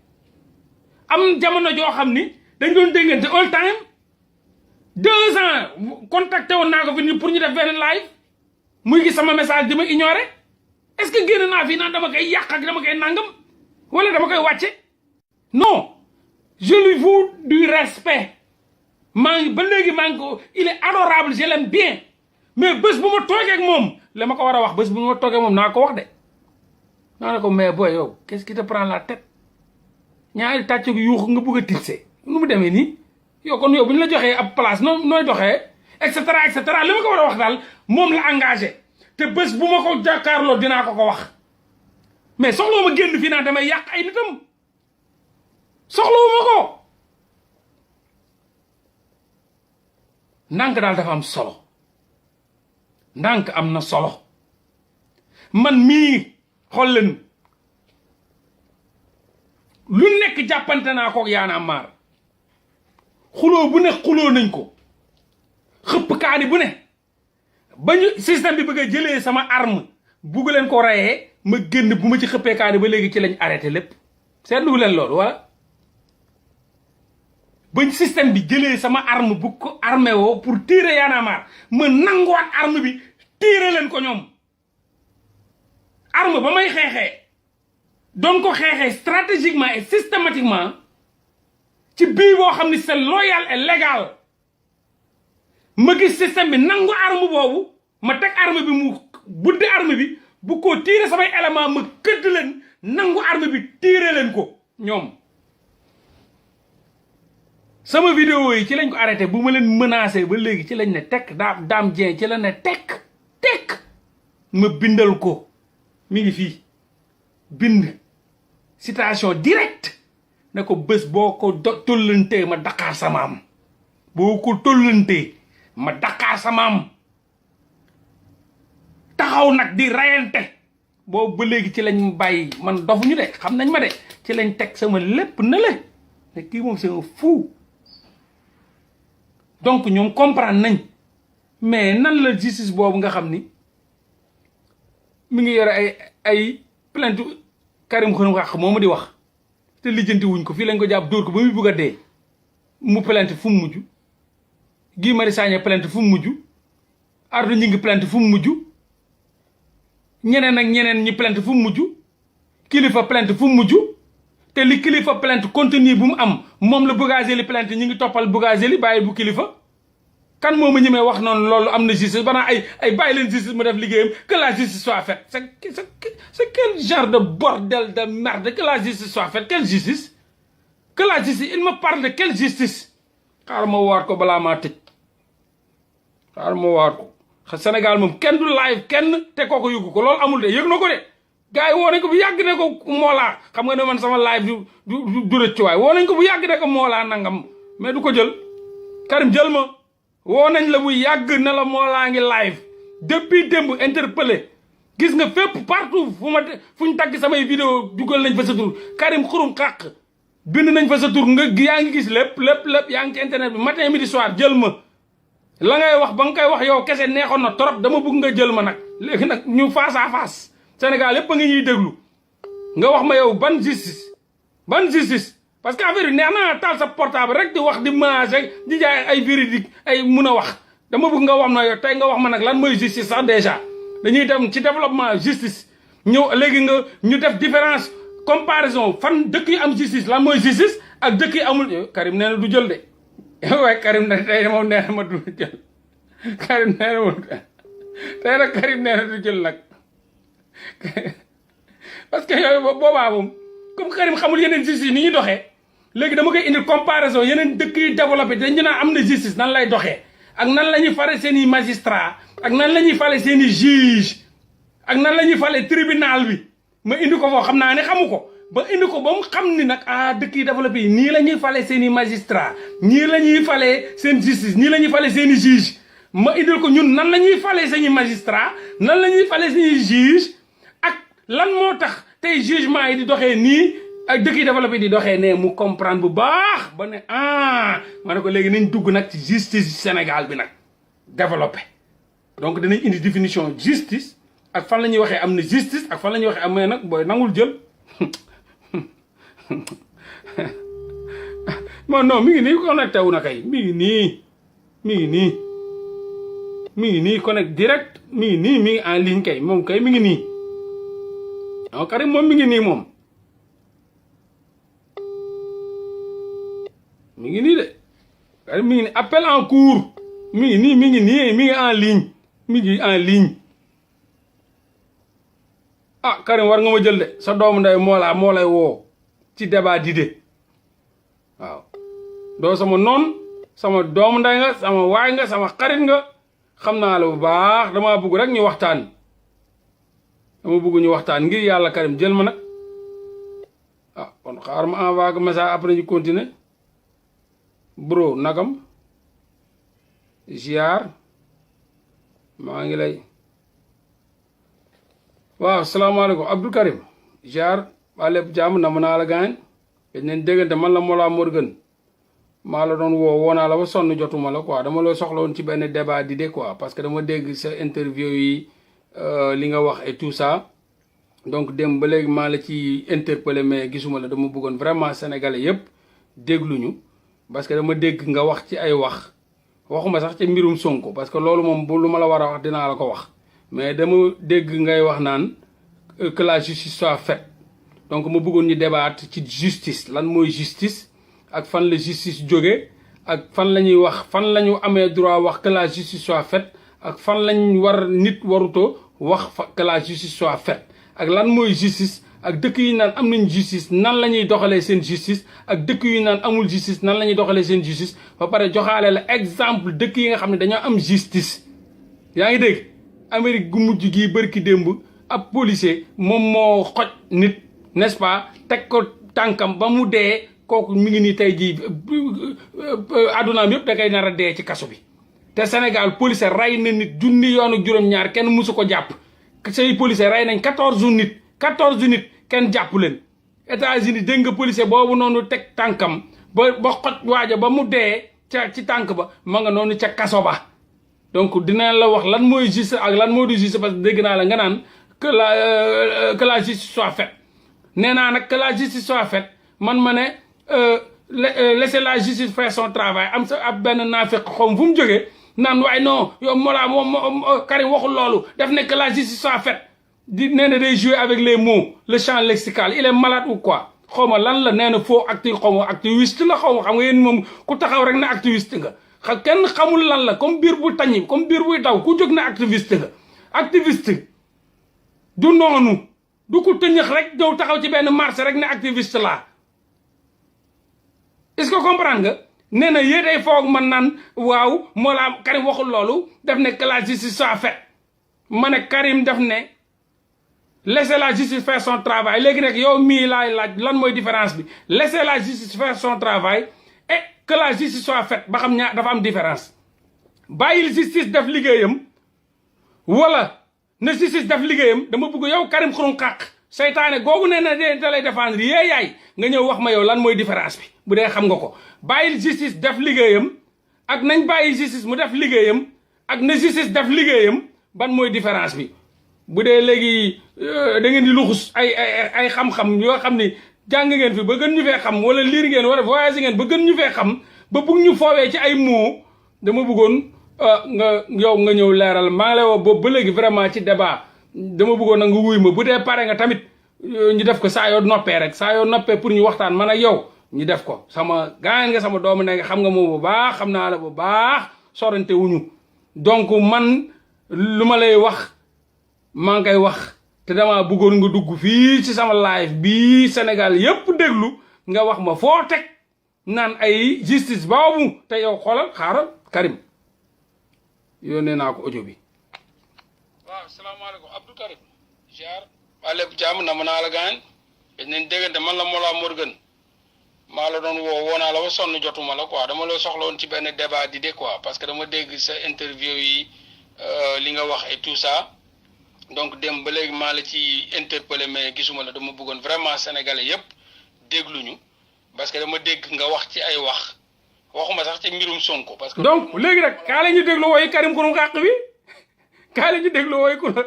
am jamono joo xam ni dañ doon déggante all time 2 ans contacté woon naa ko fi pour ñu def benn live muy gis sama message di ma ignoré est-ce que génn naa fii naan dama koy yàq ak dama koy nangam wala dama koy wàcce non je lui voue du respect ba léegi maa ngi ko il est adorable je l'aime bien mais bés bu ma toogee ak moom la ma ko war a wax bés bu ma toogee moom naa ko wax de naa ne ko mais boy yow qu'est-ce qui te prend la tête ñaari tàcc gu yuuxu nga bëgg a tipsé nu mu demee nii yow kon yow bu ñu la joxee ab place nooy doxee et cetera li ma ko war a wax daal moom la engagé te bés bu ma ko jàkkaarloo dinaa ko wax mais soxlawu ma génn fii naa damay yàq ay nitam soxlawu ma ko ndànk daal dafa am solo ndànk am na solo man mii xool leen lu nekk jàppante naa ko Y'en a marre xuloo bu ne xuloo nañ ko xëpp kaani bu ne ba ñu système bi bëgg a jëlee sama arme bugg leen ko rayee ma génn bu ma ci xëppee kaani ba léegi ci lañ arrêté lépp seetlu leen loolu wala bañ système bi jëlee sama arme bu ko armé woo pour tirer Y'en a marre ma nanguwaat arme bi tirer leen ko ñoom arme ba may xeexee doon ko xeexee stratégiquement et systématiquement ci bii boo xam ni c'est loyal et légal ma gis système bi nangu arme boobu ma teg arme bi mu buddi arme bi bu ko tirer samay élément ma këdd leen nangu arme bi tirer leen ko ñoom sama vidéo yi ci lañ ko arrêté bu ma leen menacé ba léegi ci lañ ne tekk Dame Dieng ci la ne tekk ma bindal ko mi ngi fii bind citation directe ne ko bés boo ko tollantee ma daqaar sa maam boo ko tollantee ma daqaar sa maam taxaw nag di rayante boobu ba léegi ci lañ bàyyi man dofuñu de xam nañ ma de ci lañ teg sama lépp na le mais kii moom c'est un fou donc ñoom comprendre nañ mais nan la justice boobu nga xam ni mi ngi yore ay plainte Karim Xrum Xax moo ma di wax te lijjanti wuñ ko fii lañ ko jàpp dóor ko ba muy bugg a dee mu plainte fu mu mujj Guy Marius Sagna plainte fu mu mujj Ardo Gningue plainte fu mu mujj ñeneen ak ñeneen ñi plainte fu mu mujj Kilifeu plainte fu mu mujj te li Kilifeu plainte contenu bu mu am moom la Bougazelli plainte ñi ngi toppal Bougazelli bàyyi bu Kilifeu kan moo ma ñemee wax noonu loolu am na justice banaa ay bàyyi leen justice mu def liggéeyam que la justice soit faite c'est quel genre de bordel de merde que la justice soit faite quelle justice que la justice il me parle de quelle justice xaaral ma waat ko balaa maa tëj xaaral ma waat ko Sénégal moom kenn du live kenn te kooko yëgu ko loolu amul de yëg na ko de gars yi woo nañ ko bu yàgg ne ko moolaa xam nga ne man sama live du rëcc waay woo nañ ko bu yàgg ne ko moolaa nangam mais du ko jël Karim jël ma woo nañ la bu yàgg na la moolaa ngi live depuis démb interpellé gis nga fépp partout fu ñu tagg samay vidéo dugal nañ fa sa tur Karim Xrum Xax bind nañ fa sa tur nga yaa ngi gis lépp yaa ngi ci internet bi matin midi soir jël ma la ngay wax ba nga koy wax yow kese neexoon na trop dama bëgg nga jël ma nag léegi nag ñu face à face Sénégal yépp a ngi ñuy déglu nga wax ma yow ban justice parce que affaire yi neex na taal sa portable rek di wax di menacer di jaay ay véridique ay mun a wax dama bëgg nga wax ma yow tey nga wax ma nag lan mooy justice sax déjà dañuy dem ci développement justice ñëw léegi nga ñu def différence comparaison fan dëkk yi am justice lan mooy justice ak dëkk yi amul Karim nee na du jël de waaye Karim na tey moom nee na ma du jël Karim nee na moom tey nag Karim nee na du jël nag parce que yooyu boobaa moom comme Karim xamul yeneen justice ni ñuy doxee léegi dama koy indi comparaison yeneen dëkk yi développé dañu naan am na justice nan lay doxee ak nan la ñuy fale seen i magistrat ak nan la ñuy fale seen i juge ak nan la ñuy fale tribunal bi ma indi ko foo xam naa ne xamu ko ba indi ko ba mu xam ni nag dëkk yi développé yi nii la ñuy fale seen i magistrat ñii la ñuy fale seen justice ñii la ñuy fale seen i juge ma indil ko ñun nan la ñuy fale seen i magistrat nan la ñuy fale seen i juge ak lan moo tax tey jugement yi di doxee nii ak dëkk yi développé di doxee ne mu comprendre bu baax ba ne ma ne ko léegi nañ dugg nag ci justice Sénégal bi nag développé donc danañ indi définition justice ak fan la ñuy waxee am na justice ak fan la ñuy waxee am mais nag booy nangul jël non mi ngi nii connecté wu na kay mi ngi nii connecté direct mi ngi en ligne kay moom kay mi ngi nii non Karim moom mi ngi nii moom mi ngi nii de Karim mi ngi nii appel en cours mi ngi nii mi ngi en ligne Karim war nga ma jël de sa doomu nday moo lay woo ci débat d'idées waaw doo sama noon sama doomu nday nga sama waay nga sama xarit nga xam naa la bu baax dama bëgg rek ñu waxtaan ngir yàlla Karim jël ma nag kon xaar ma envoyé ko message après ñu continuer bro nagam ziar maa ngi lay waaw salaamaaleykum Abdou Karim ziar waa lépp jàmm na mën naa la gaañ dañ leen déggante man la Mollah Morgun maa la doon woo naa la ba sonn jotuma la quoi dama la soxla woon ci benn débat d'idées quoi parce que dama dégg sa interview yi li nga wax et tout ça donc dem ba léegi maa la ci interpellé mais gisuma la dama bëggoon vraiment sénégalais yépp dégluñu parce que dama dégg nga wax ci ay waxuma sax ci mbirum Sonko parce que loolu moom bu lu ma la war a wax dinaa la ko wax mais dama dégg ngay wax naan que la justice soit faite donc ma bëggoon ñu débattre ci justice lan mooy justice ak fan la justice jóge ak fan la ñuy wax fan la ñu amee droit wax que la justice soit faite ak fan lañ war nit warutoo wax que la justice soit faite ak lan mooy justice ak dëkk yi naan am nañ justice nan la ñuy doxalee seen justice ak dëkk yi naan amul justice nan la ñuy doxalee seen justice ba pare joxaale la exemple dëkk yi nga xam ne dañoo am justice yaa ngi dégg Amérique gu mujj gii bërki démb ab policier moom moo xoj nit n'est-ce pas teg ko tànkam ba mu dee kooku mi ngi nii tey jii addunaam yëpp da koy nar a dee ci kaso bi te Sénégal policier rey na nit junni yoon ak juróom-ñaar kenn musu ko jàpp say policier rey nañ 14 nit kenn jàpp leen États-Unis dégg nga policier boobu noonu teg tànkam ba xot waaja ba mu dee ci tànk ba ma nga noonu ca kaso ba donc dina la wax lan mooy justice ak lan moo du justice parce que dégg naa la nga naan que la justice soit faite nee naa nag que la justice soit faite man ma ne laisser la justice faire son travail am sa ab benn naafeq xom fu mu jógee naan waaye non yow Mollah moom Karim waxul loolu def ne que la justice soit faite di nee na day jouer avec les mots le champ lexical il est malade ou quoi xaw ma lan la nee na faux xaw ma activiste la xaw ma xam nga yéen moom ku taxaw rek na activiste nga kenn xamul lan la comme biir bu tañi comme biir buy daw ku jóg na activiste nga activiste du noonu du ko tëñëx rek ñëw taxaw ci benn marché rek ne activiste la est-ce que comprendre nga nee na yéen ay foog man naan waaw Mollah Karim waxul loolu def ne que la justice soit faite ma ne Karim def ne laisser la justice faire son travail léegi nag yow mii laay laaj lan mooy différence bi laisser la justice faire son travail et que la justice soit faite ba xam ñaar dafa am différence bàyyil justice def liggéeyam wala na justice def liggéeyam dama bëgg yow Karim Xurum Xaq seytaane googu nee na da lay défendre yaay nga ñëw wax ma yow lan mooy différence bi bu dee xam nga ko bàyyil justice def liggéeyam ak nañ bàyyi justice mu def liggéeyam ak na justice def liggéeyam ban mooy différence bi bu dee léegi da ngeen di luxus ay xam-xam yoo xam ni jàng ngeen fi ba gën ñu fee xam wala liir ngeen wala voyage ngeen ba gën ñu fee xam ba bugg ñu foowee ci ay mots dama bëggoon yow nga ñëw leeral maa ngi lay woo boobu ba léegi vraiment ci débat dama bëggoon na nga wuy ma bu dee pare nga tamit ñu def ko saa yoo noppee rek saa yoo noppee pour ñu waxtaan man ak yow ñu def ko sama gaañ nga sama doomu ne nga xam nga moom bu baax xam naa la bu baax sorante wuñu donc man lu ma lay wax maa ngi koy wax te dama bëggoon nga dugg fii ci sama live bii Sénégal yépp déglu nga wax ma foo teg naan ay justice boobu te yow xoolal xaaral Karim yónnee naa ko audio bi. waaw salaamaaleykum Abdou Karim. ziar. waa lépp jàmm na ma naa la gaañ. dañ leen déggante man la Mollah Morgun. maa la doon woo naa la ba sonn jotuma la quoi dama la soxla woon ci benn débat d'idée quoi parce que dama dégg sa interview yi li nga wax et tout ça. donc dem ba léegi maa la ci interpellé mais gisuma la dama bëggoon vraiment sénégalais yépp dégluñu parce que dama dégg nga wax ci ay wax waxuma sax ci mbirum Sonko parce que donc léegi rek kaa la ñu déglu wooyu Karim Xurum Xaq bi kaa la ñu déglu wooyu ku la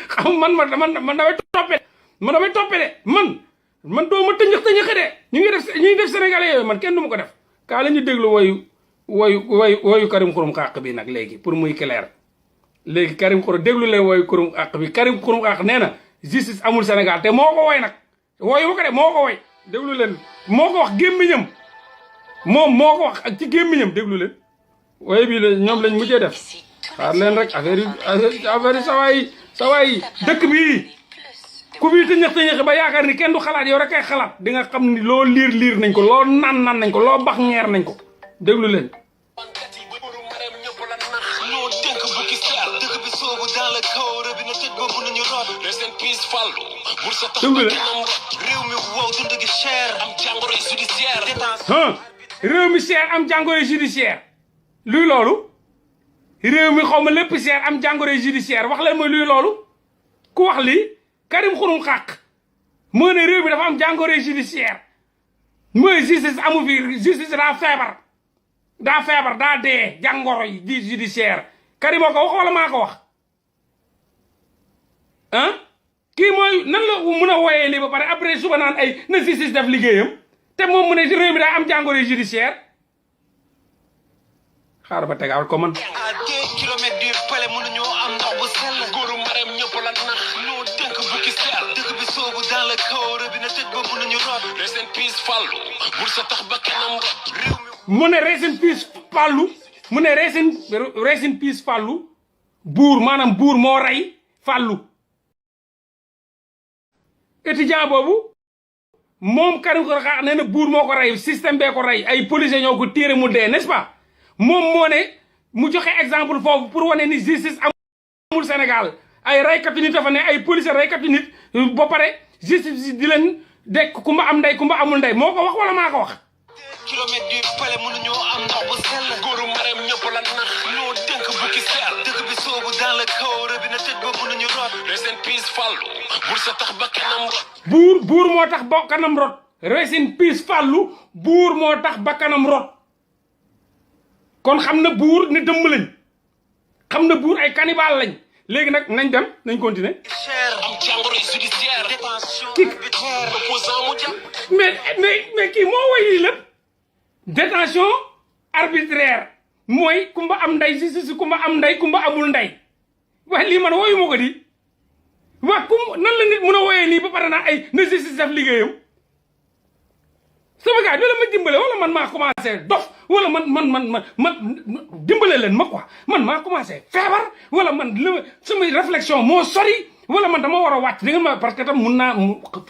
xam man damay toppe de man doo ma tëñëx de ñu ngi def sénégalais yooyu man kenn du ma ko def kaa la ñu déglu wooyu Karim Xurum Xaq bi nag léegi pour muy clair léegi Karim Xurum déglu leen wooyu Xurum Xaq bi Karim Xurum Xaq nee na justice amul Sénégal te moo ko woy nag wooyu ma ko de moo ko woy déglu leen moo ko wax gémmiñam moom moo ko wax ak ci gémmiñam déglu leen wooyu bi la ñoom lañ mujjee def xaar leen rek affaire yi sawaay dëkk bi ku bii tëñëx ba yaakaar ni kenn du xalaat yow rek ay xalaat di nga xam ni loo liir nañ ko loo naan nañ ko loo bax ñeer nañ ko déglu leen réew mi cher am jàngoro judiciaire luy loolu réew mi xaw ma lépp cher am jàngoro judiciaire wax leen mooy luy loolu ku wax lii Karim Xurum Xaq moo ne réew mi dafa am jàngoro judiciaire mooy justice amu fi justice daa feebar daa dee jàngoro yi di judiciaire Karim moo ko wax wala maa ko wax ah kii mooy nan la mun a wooyee lii ba pare après suba naan ay na justice def liggéeyam te moom mu ne réew mi daa am jàngoro judiciaire xaar ba tegaal ko man à 2 kilomètres du palais mënuñoo am ndox bu sell góoru mareem ñëpp la nax ñoo dënk bukki sell dëkk bi soobu dans le kaw robinet tëj ba mënuñu root rest in peace Fallou bur sa tax ba kanam réew mi mu ne rest in peace Fallou mu ne rest in peace Fallou buur maanaam buur moo rey Fallou étudiant boobu moom Karim Xurum Xaq nee na buur moo ko rey système bee ko rey ay policiers ñoo ko téere mu dee n'est-ce pas moom moo ne mu joxe exemple foofu pour wane ni justice amul Sénégal ay reykatu nit dafa ne ay policiers reykatu nit ba pare justice di leen dekk kumba am ndey kumba amul ndey moo ko wax wala maa ko wax kilomètres du palais mënuñoo am ndox bu sell góoru mareem ñëpp la nax ñoo dënk bukki sell dëkk bi soobu dans le kaw robinet tëj ba mënuñu root rest in peace Fallou bur sa tax ba kanam rot buur moo tax ba kanam rot rest in peace Fallou buur moo tax bakkanam rot kon xam na buur ne dëmm lañ xam na buur ay cannibal lañ léegi nag nañ dem nañ continuer am jàngoro judiciaire détention Kii- arbitraire opposant mu jàpp mais kii moo woy lii lépp détention arbitraire mooy kumba am ndey justice kumba am ndey kumba amul ndey waaye lii man woyu ma ko di waa nan la nit mun a woyee lii ba pare naa ay na justice def liggéeyam sama gars doo la ma dimbale wala man maa commencé dof wala man dimbale leen ma quoi man maa commencé feebar wala man sama réflexion moo sori wala man dama war a wàcc da ngeen ma parce que tam mun naa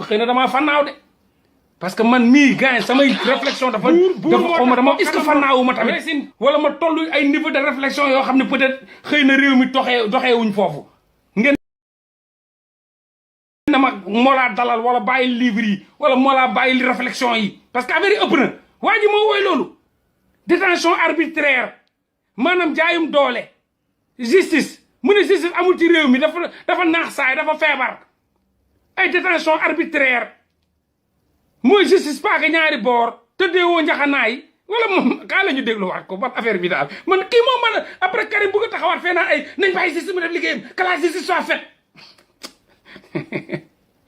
xëy na damaa fannaaw de parce que man mii gars samay réflexion dafa xaw ma dama est-ce que fannaawu ma tamit wala ma toll ay niveau de réflexion yoo xam ne peut-être xëy na réew mi doxeewuñ foofu ngeen dama moo laa dalal wala bàyyi livre yi wala moo laa bàyyi réflexion yi parce que affaire yi ëpp na waa ji moo woy loolu détention arbitraire maanaam jaayum doole justice mu ne justice amul ci réew mi dafa naax saay dafa feebar ay détention arbitraire mooy justice paaka ñaari boor tëddee woo njaxanaay wala moom kaa la ñu dégluwaat ko ban affaire bi daal man kii moom man après Karim bëgg a taxawaat fee naa ay nañ bàyyi justice mu def liggéeyam que la justice soit faite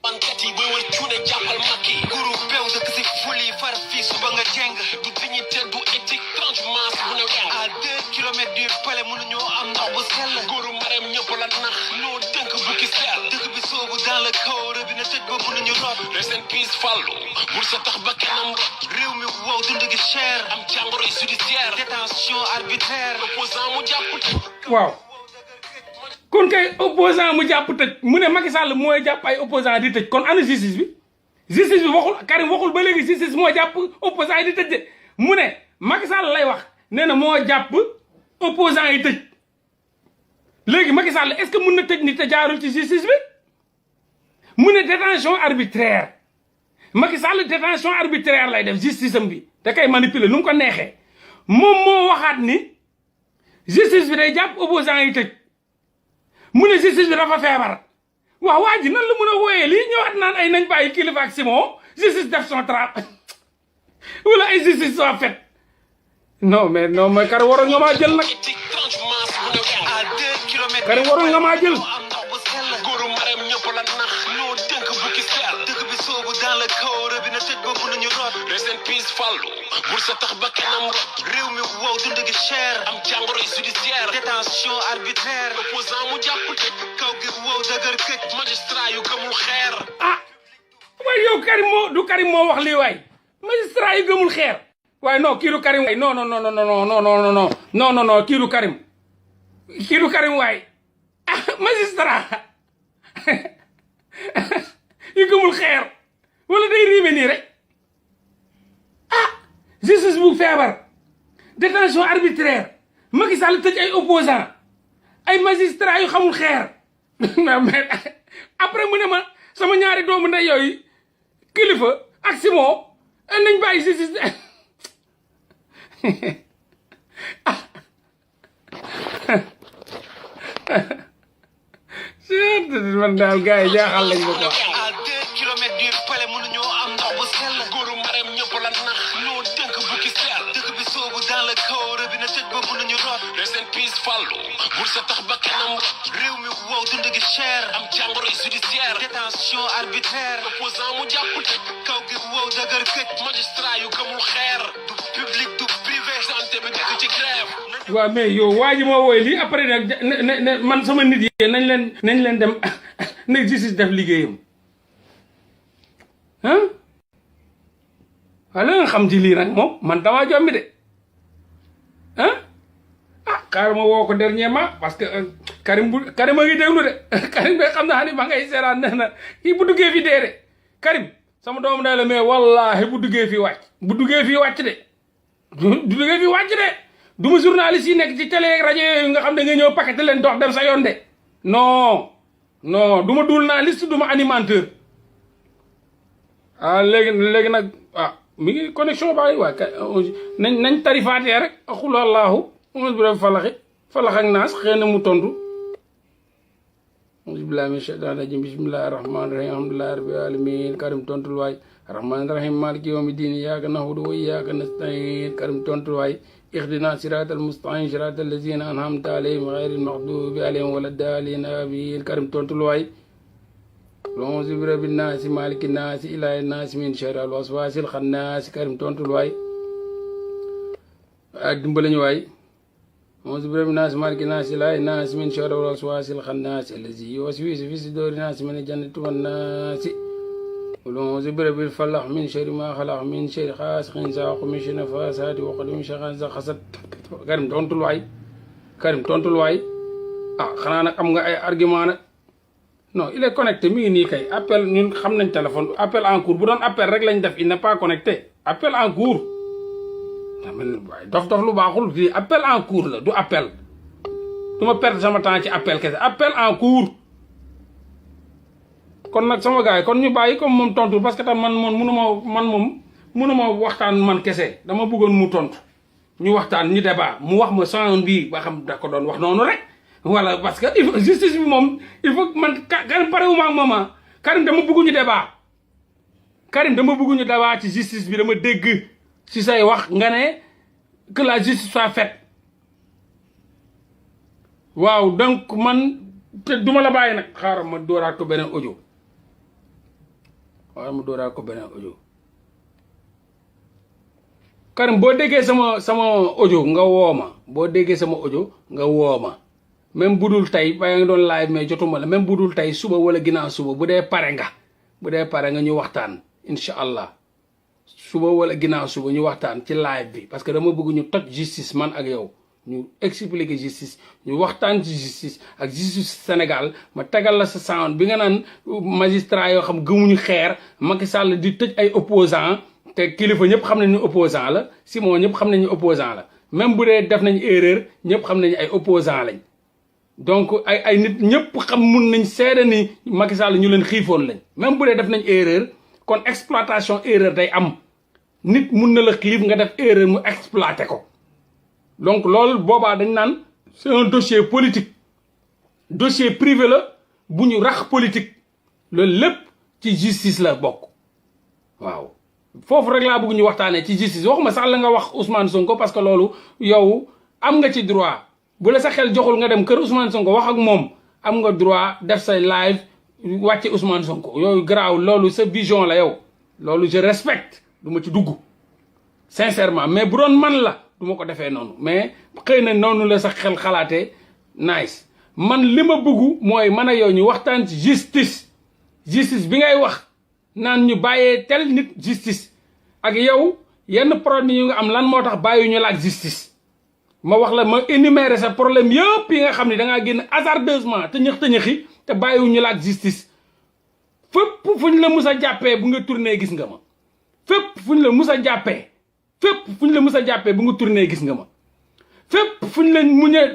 bankat yi booy wër cuune jàppal makki guru beew dëkk si fuli far fii suba nga jeng du dignité du éthique transhumance bu ne weng à 2 kilomètres du palais mënuñoo am ndox bu sell guru mareem ñëpp la nax loo dënk bukki sell dëkk bi soobu dans le kaw rëbina tëj ba mënuñu root rest in peace Fallou bul sa tax ba kanam rot réew mi wow dund gi cher am jàngoro judiciaire détention arbitraire opposant mu jàpp waaw kon kay opposant mu jàpp tëj mu ne Macky Sall mooy jàpp ay opposant di tëj kon ana justice bi waxul Karim waxul ba léegi justice moo jàpp opposant yi di tëj de mu ne Macky Sall lay wax nee na moo jàpp opposant yi tëj léegi Macky Sall est-ce que mun na tëj ni te jaarul ci justice bi mu ne détention arbitraire Macky Sall détention arbitraire lay def justice am bi da kay manipuler nu mu ko neexee moom moo waxaat ni justice bi day jàpp opposant yi tëj mu ne justice bi dafa feebar waaw waa ji nan la mun a wooyee lii ñëwaat naan ay nañ bàyyi Kilifeu ak Simon justice def son travail wala ay justice soit faite non mais Karim waroon nga maa jël nag Karim waroon nga maa jël góoru mareem ñëpp la nax loo dënk bukki sell dëkk bi soobu dans le kaw rëbina tëj ba mënuñu root rest in peace Fallou bul sa tax ba kanam rot réew mi wow dund gi cher am jàngoro judiciaire détention arbitraire opposant mu jàpp tëj kaw gi wow dëgër këj magistrat yu gëmul xeer ah waaye yow Karim moo wax lii waay magistrat yu gëmul xeer waaye non kii du Karim waay non kii du Karim waay ah magistrat yu gëmul xeer wala day riime nii rek ah justice bu feebar détention arbitraire Macky Sall tëj ay opposant ay magistrat yu xamul xeer mais après mu ne ma sama ñaari doomu ndey yooyu Kilifeu ak Simon nañ bàyyi justice man daal gars yi jaaxal lañ ma quoi à 2 kilomètres du palais mënuñoo am ndox bu sell góoru mareem ñëpp la nax loo dënk bukki sell dëkk bi soobu dans le kaw rëbina tëj ba mënuñu root rest in peace Fallou bul sa tax ba kanam rot réew mi wow dund gi cher am jàngoro judiciaire détention arbitraire opposant mu jàpp tëj kaw gi wow dëgër këj magistrat yu gëmul xeer du public du privé santé bi dëkk ci grève waaw mais yow waa ji moo wooy lii après nag ne man sama nit yi nañ leen dem na justice def liggéeyam ah waaw la nga xam ci lii nag moom man damaa jommi de ah Karim ma woo ko dernièrement parce que Karim a ngi déglu de Karim ba xam naa ni ma ngay seeraan nee na kii bu duggee fi dee de Karim sama doom ne la mais wallahi bu duggee fii wàcc de du duggee fii wàcc de du ma journaliste yi nekk ci télé ak rajo yooyu nga xam ne nga ñëw paquet leen dox dem sa yoon de non du ma dul naa liste du ma animateur ah léegi nag mi ngi connexion baa ngi waay nañ tarifaatee rek xul allahu umas bi def falax ak naas xëy na mu tontu auzu billahi min shaytaan rajim bismillahi rahmaani rahim alhamdulillahi rabbil alamin Karim tontul waay rahmaani rahim maliki yawmi diin iyyaka na'budu wa iyyaka nasta'iin karim tontul waay ihdina siratal mustaqim siratal lazina an'amta alayhim ghayril maghdubi alayhim wala daalin amiin karim tontul waay a'uuzu bi rabbin naasi malikin naasi ilaahin naasi min sharril waswaasil xannaasi karim tontul waay dimbale ñu waay a'uuzu bi rabbin naasi malikin naasi ilaahin naasi min sharril waswaasil xannaasi allazi yuwaswisu fi suduurin naasi minal jannati wan naasi a'uuzu bi rabbil falaq min sharri maa xalaq min sharri xaasiqin izaa waqab min sharri nafaasaati fil uqad min sharri haasidin izaa hasad karim tontul waay karim tontul waay xanaa nag am nga ay argument nag non il est connecté mi ngi nii kay appel ñun xam nañ téléphone appel en cours bu doon appel rek lañ def il n'est pas connecté appel en cours waaye dof lu baaxul di appel en cours la du appel du ma perdre sama temps ci appel kese appel en cours kon nag sama gars yi kon ñu bàyyi comme moom tontu parce que tam man mënuma waxtaan man kese dama bëggoon mu tontu ñu waxtaan ñu débat mu wax ma son bi ba xam da ko doon wax noonu rek voilà parce que il faut justice bi moom il faut man Karim parewuma ak moom Karim dama bëgg ñu débat Karim dama bëgg ñu débat ci justice bi dama dégg ci say wax nga ne que la justice soit faite waaw donc man te duma la bàyyi nag xaaral ma dooraat ko beneen audio Karim boo déggee sama audio nga woo ma boo déggee sama audio nga woo ma même bu dul tey ba nga doon live mais jotuma la même bu dul tey suba wala ginnaaw suba bu dee pare nga ñu waxtaan incha allah suba wala ginnaaw suba ñu waxtaan ci live bi parce que dama bëgg ñu toj justice man ak yow ñu expliquer justice ñu waxtaan ci justice ak justice Sénégal ma tegal la sa sound bi nga naan magistrat yoo xam gëmuñu xeer Macky Sall di tëj ay opposant te kilifa ñëpp xam nañu opposant la Simon ñëpp xam nañu opposant la même bu dee def nañu erreur ñëpp xam nañu ay opposant lañ donc ay nit ñëpp xam mun nañ seede ni Macky Sall ñu leen xiifoon lañ même bu dee def nañ erreur kon exploitation erreur day am nit mun na la xiif nga def erreur mu exploité ko donc loolu boobaa dañ naan c'est un dossier politique dossier privé la bu ñu rax politique loolu lépp ci justice la bokk waaw foofu rek laa bëgg ñu waxtaanee ci justice waxuma sax la nga wax Ousmane Sonko parce que loolu yow am nga ci droit bu la sa xel joxul nga dem kër Ousmane Sonko wax ak moom am nga droit def say live wàcce Ousmane Sonko yooyu garaaw loolu sa vision la yow loolu je respecte du ma ci dugg sincèrement mais bu doon man la du ma ko defee noonu mais xëy na noonu la sa xel xalaatee nice man li ma bëgg mooy man a yow ñu waxtaan ci justice bi ngay wax naan ñu bàyyee tel nit justice ak yow yenn problème yu nga am lan moo tax bàyyi ñu la ak justice ma wax la ma énumérer sa problème yëpp yi nga xam ne da ngaa génn hasardeusement tëñëxi te bàyyiwuñu la ak justice fépp fu ñu la mus a jàppee bu nga tourné gis nga ma fépp fu ñu la mus a jàppee bu nga tourné gis nga ma fépp fu ñu la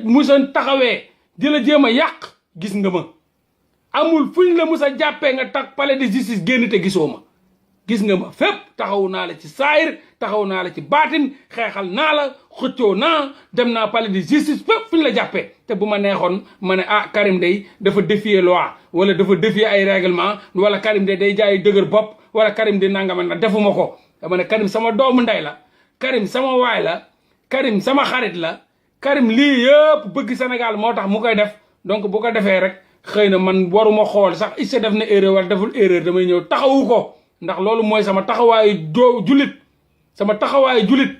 mus a taxawee di la jéem a yàq gis nga ma amul fu ñu la mus a jàppee nga tax palais de justice génn te gisoo ma gis nga ma fépp taxaw naa la ci saayir taxaw naa la ci baatin xeexal naa la xëccoo naa dem naa palais de justice fépp fu ñu la jàppee te bu ma neexoon ma ne Karim day dafa défier loi wala dafa défier ay règlement wala Karim day jaay dëgër bopp wala Karim de nangama na defuma ko dama ne Karim sama doomu ndey la Karim sama waay la Karim sama xarit la Karim lii yëpp bëgg Sénégal moo tax mu koy def donc bu ko defee rek xëy na man waruma xool sax is def na erreur wala deful erreur damay ñëw taxawu ko ndax loolu mooy sama taxawaayu julit sama taxawaayu julit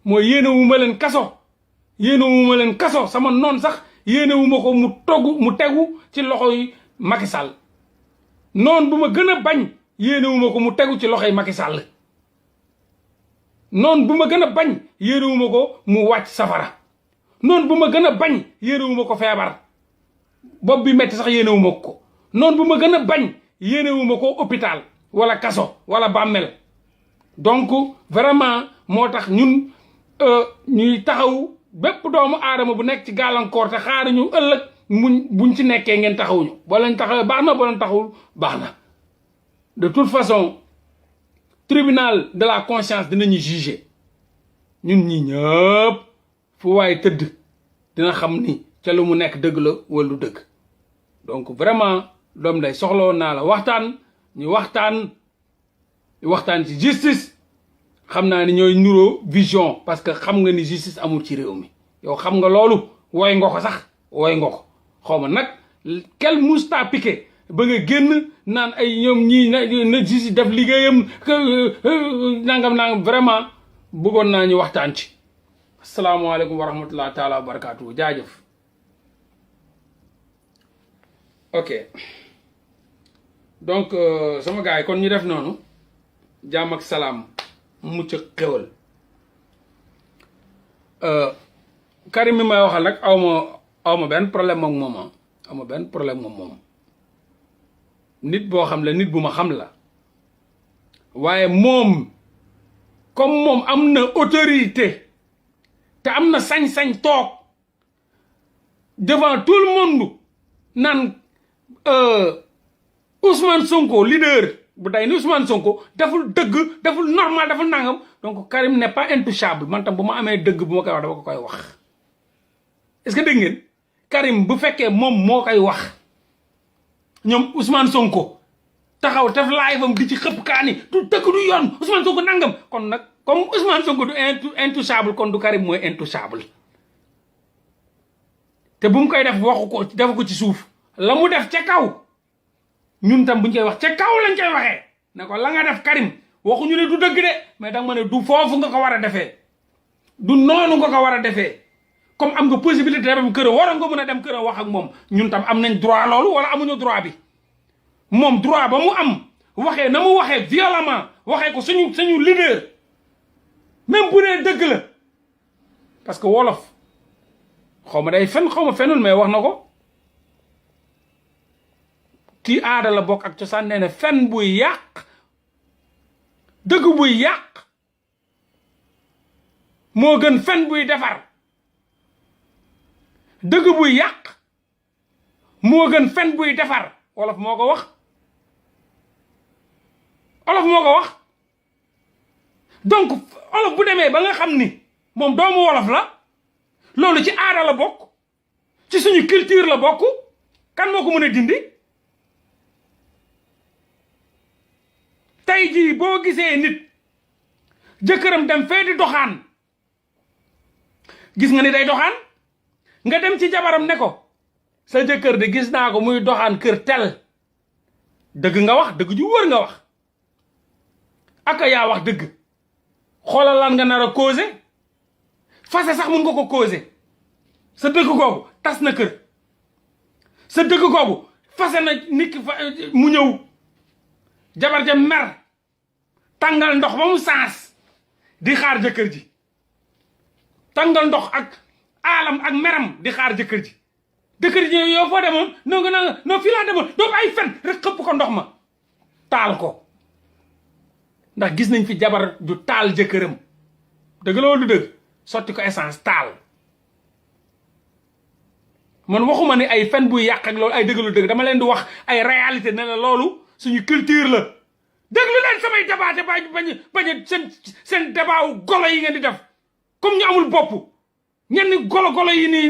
mooy yéenewuma leen kaso sama noon sax yéenewuma ko mu tegu ci loxoy Macky Sall noon bu ma gën a bañ yéenewuma ko mu tegu ci loxoy Macky Sall noon bu ma gën a bañ yéenewuma ko mu wàcc safara noon bu ma gën a bañ yéenewuma ko feebar bopp bi metti sax yéenewuma ko noonu bu ma gën a bañ yéenewuma ko hôpital wala kaso wala bàmmel donc vraiment moo tax ñun ñuy taxaw bépp doomu aadama bu nekk ci gàllankoor te xaaruñu ëllëg buñ ci nekkee ngeen taxawuñu boo leen taxawee baax na boo leen taxawul baax na de toute façon tribunal de la conscience dinañu juger ñun ñi ñëpp fu waaye tëdd dina xam ni ca lu mu nekk dëgg la wala lu dëgg donc vraiment doom day soxla woon naa la waxtaan ñu waxtaan waxtaan ci justice xam naa ni ñooy nuroo vision parce que xam nga ni justice amul ci réew mi yow xam nga loolu wooy nga ko sax wooy nga ko xaw ma nag quel mouche t'a piqué ba nga génn naan ay ñoom ñii na justice def liggéeyam nangam vraiment bëggoon naa ñu waxtaan ci asalaamaaleykum wa rahmatullah taala wa barakatuhu jaajëf ok donc sama gars yi kon ñu def noonu jàmm ak salaam mucc xewal Karim mi may waxal nag aw ma benn problème ak moom aw ma benn problème ak moom nit boo xam la nit bu ma xam la waaye moom comme moom am na autorité te am na sañ-sañ toog devant tout le monde naan Ousmane Sonko leader bu day ni Ousmane Sonko deful dëgg deful normal deful nangam donc Karim n'est pas intouchable man tam bu ma amee dëgg bu ma koy wax dama ko koy wax est-ce que dégg ngeen Karim bu fekkee moom moo koy wax ñoom Ousmane Sonko taxaw def live am di ci xëpp kaani du dëgg du yoon Ousmane Sonko nangam kon nag comme Ousmane Sonko du intouchable kon du Karim mooy intouchable te bu mu koy def waxu ko defu ko ci suuf la mu def ca kaw ñun tam buñ koy wax ca kaw lañ koy waxee ne ko la nga def Karim waxuñu ne du dëgg de mais danga ma ne du foofu nga ko war a defee du noonu nga ko war a defee comme am nga possibilité dem kër waroon nga mën a dem kër wax ak moom ñun tam am nañ droit loolu wala amuñu droit bi moom droit ba mu am waxee na mu waxee violemment waxee ko suñu leader même bu dee dëgg la parce que wolof xaw ma day fen xaw ma fenul mais wax na ko kii aada la bokk ak cosaan nee na fen buy yàq dëgg buy yàq moo gën fen buy defar dëgg buy yàq moo gën fen buy defar wolof moo ko wax olof moo ko wax donc olof bu demee ba nga xam ni moom doomu wolof la loolu ci aada la bokk ci suñu culture la bokk kan moo ko mën a dindi tey jii boo gisee nit jëkkëram dem fee di doxaan gis nga ni day doxaan nga dem ci jabaram ne ko sa jëkkër de gis naa ko muy doxaan kër tel dëgg nga wax dëgg ju wër nga wax aka yaa wax dëgg xoolal lan nga nar a causé fase sax mun nga ko causé sa dëgg googu tas na kër sa dëgg googu fase na nit ki mu ñëw jabar ja mer tàngal ndox ba mu saas di xaar jëkkër ji tàngal ndox ak aalam ak meram di xaar jëkkër ji jëkkër ji yow foo demoon non fii laa demoon doo ay fen rek xëpp ko ndox ma taal ko ndax gis nañ fi jabar ju taal jëkkëram dëgg la wala du dëgg sotti ko essence taal man waxuma ni ay fen buy yàq ak loolu ay dëgg lu dëgg dama leen di wax ay réalité ne la loolu suñu culture la déglu leen samay débat bañ seen débat wu golo yi ngeen di def comme ñu amul bopp ñenn golo yi nii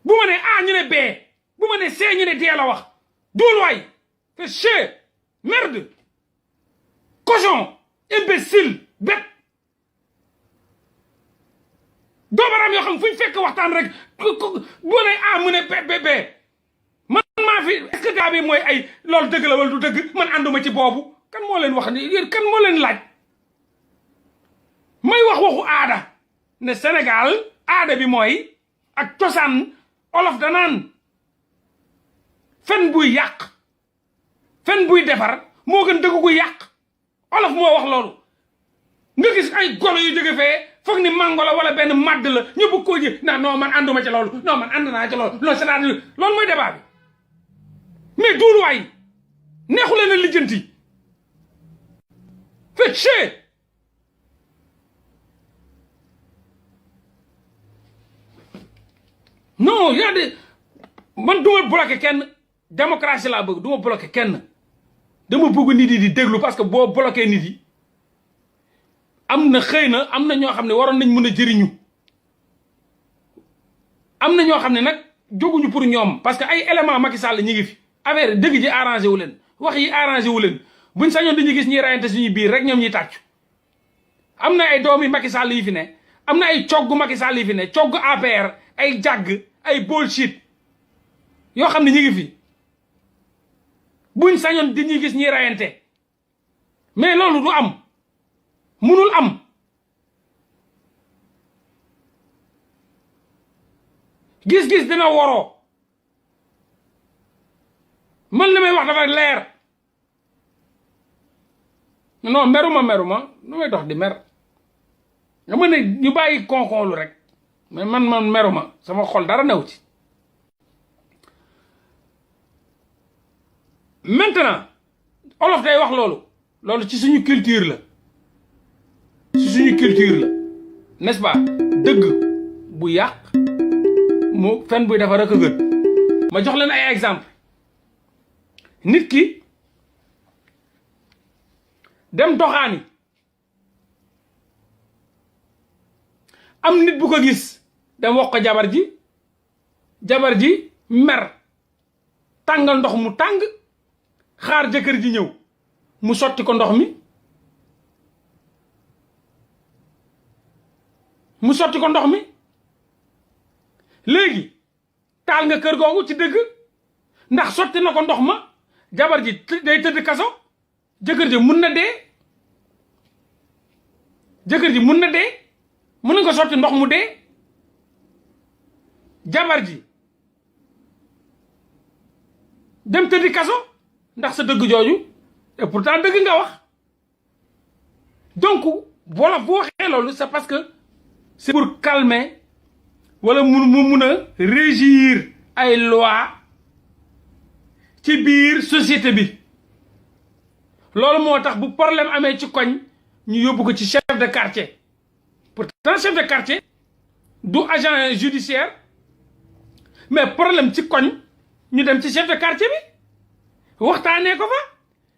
bu ma ne A ñu ne B bu ma ne C ñu ne D la wax duul waay fait chier merde cochon imbécile bête doobaram yoo xam fu ñu fekk waxtaan rek bu ne A mu ne B man maa fi est-ce que gaa bi mooy ay loolu dëgg la wala du dëgg man ànduma ci boobu kan moo leen wax ni yéen kan moo leen laaj may wax waxu aada ne Sénégal aada bi mooy ak cosaan olof danaan fen buy yàq fen buy defar moo gën dëgg gu yàq olof moo wax loolu nga gis ay golo yu jóge fee foog ni mango la wala benn madd la ñu bëgg koo ji non man ànduma ci loolu non man ànd naa ci loolu non c'est-à-dire loolu mooy débat bi mais duuluwaay neexu leen a lijjanti fait chier non y a des man du ma bloqué kenn démocratie laa bëgg du ma bloqué kenn dama bëgg nit yi di déglu parce que boo bloqué nit yi am na xëy na am na ñoo xam ne waroon nañ mën a jëriñu am na ñoo xam ne nag jóguñu pour ñoom parce que ay élément Macky Sall ñi ngi fi affaire dëgg ji arrangé wu leen wax yi arrangé wu leen buñ sañoon dañuy gis ñuy rayante suñuy biir rek ñoom ñuy tàccu am na ay doomi Macky Sall yi fi ne am na ay coggu Macky Sall yi fi ne coggu APR ay jàgg ay bullshit yoo xam ne ñu ngi fi buñ sañoon dañuy gis ñuy rayante mais loolu du am munul am gis-gis dina waroo man li may wax dafa leer non meruma lu may dox di mer nga mën ne ñu bàyyi konkonlu rek mais man meruma sama xol dara new ci maintenant olof day wax loolu ci suñu culture la ci suñu culture la n'est-ce pas dëgg bu yàq mu fen buy defar rek a gën ma jox leen ay exemple nit ki dem doxaani am nit bu ko gis dem wax ko jabar ji mer tàngal ndox mu tàng xaar jëkkër ji ñëw mu sotti ko ndox mi léegi taal nga kër googu ci dëgg ndax sotti na ko ndox ma jabar ji day tëdd kaso jëkkër ji mun na dee mun nañ ko sotti ndox mu dee jabar ji dem tëddi kaso ndax sa dëgg jooju et pourtant dëgg nga wax donc voilà boo waxee loolu c'est parce que c'est pour calmer wala mu mun a régir ay loi ci biir société bi loolu moo tax bu problème amee ci koñ ñu yóbbu ko ci chef de quartier pourtant chef de quartier du agent judiciaire mais problème ci koñ ñu dem ci chef de quartier bi waxtaanee ko fa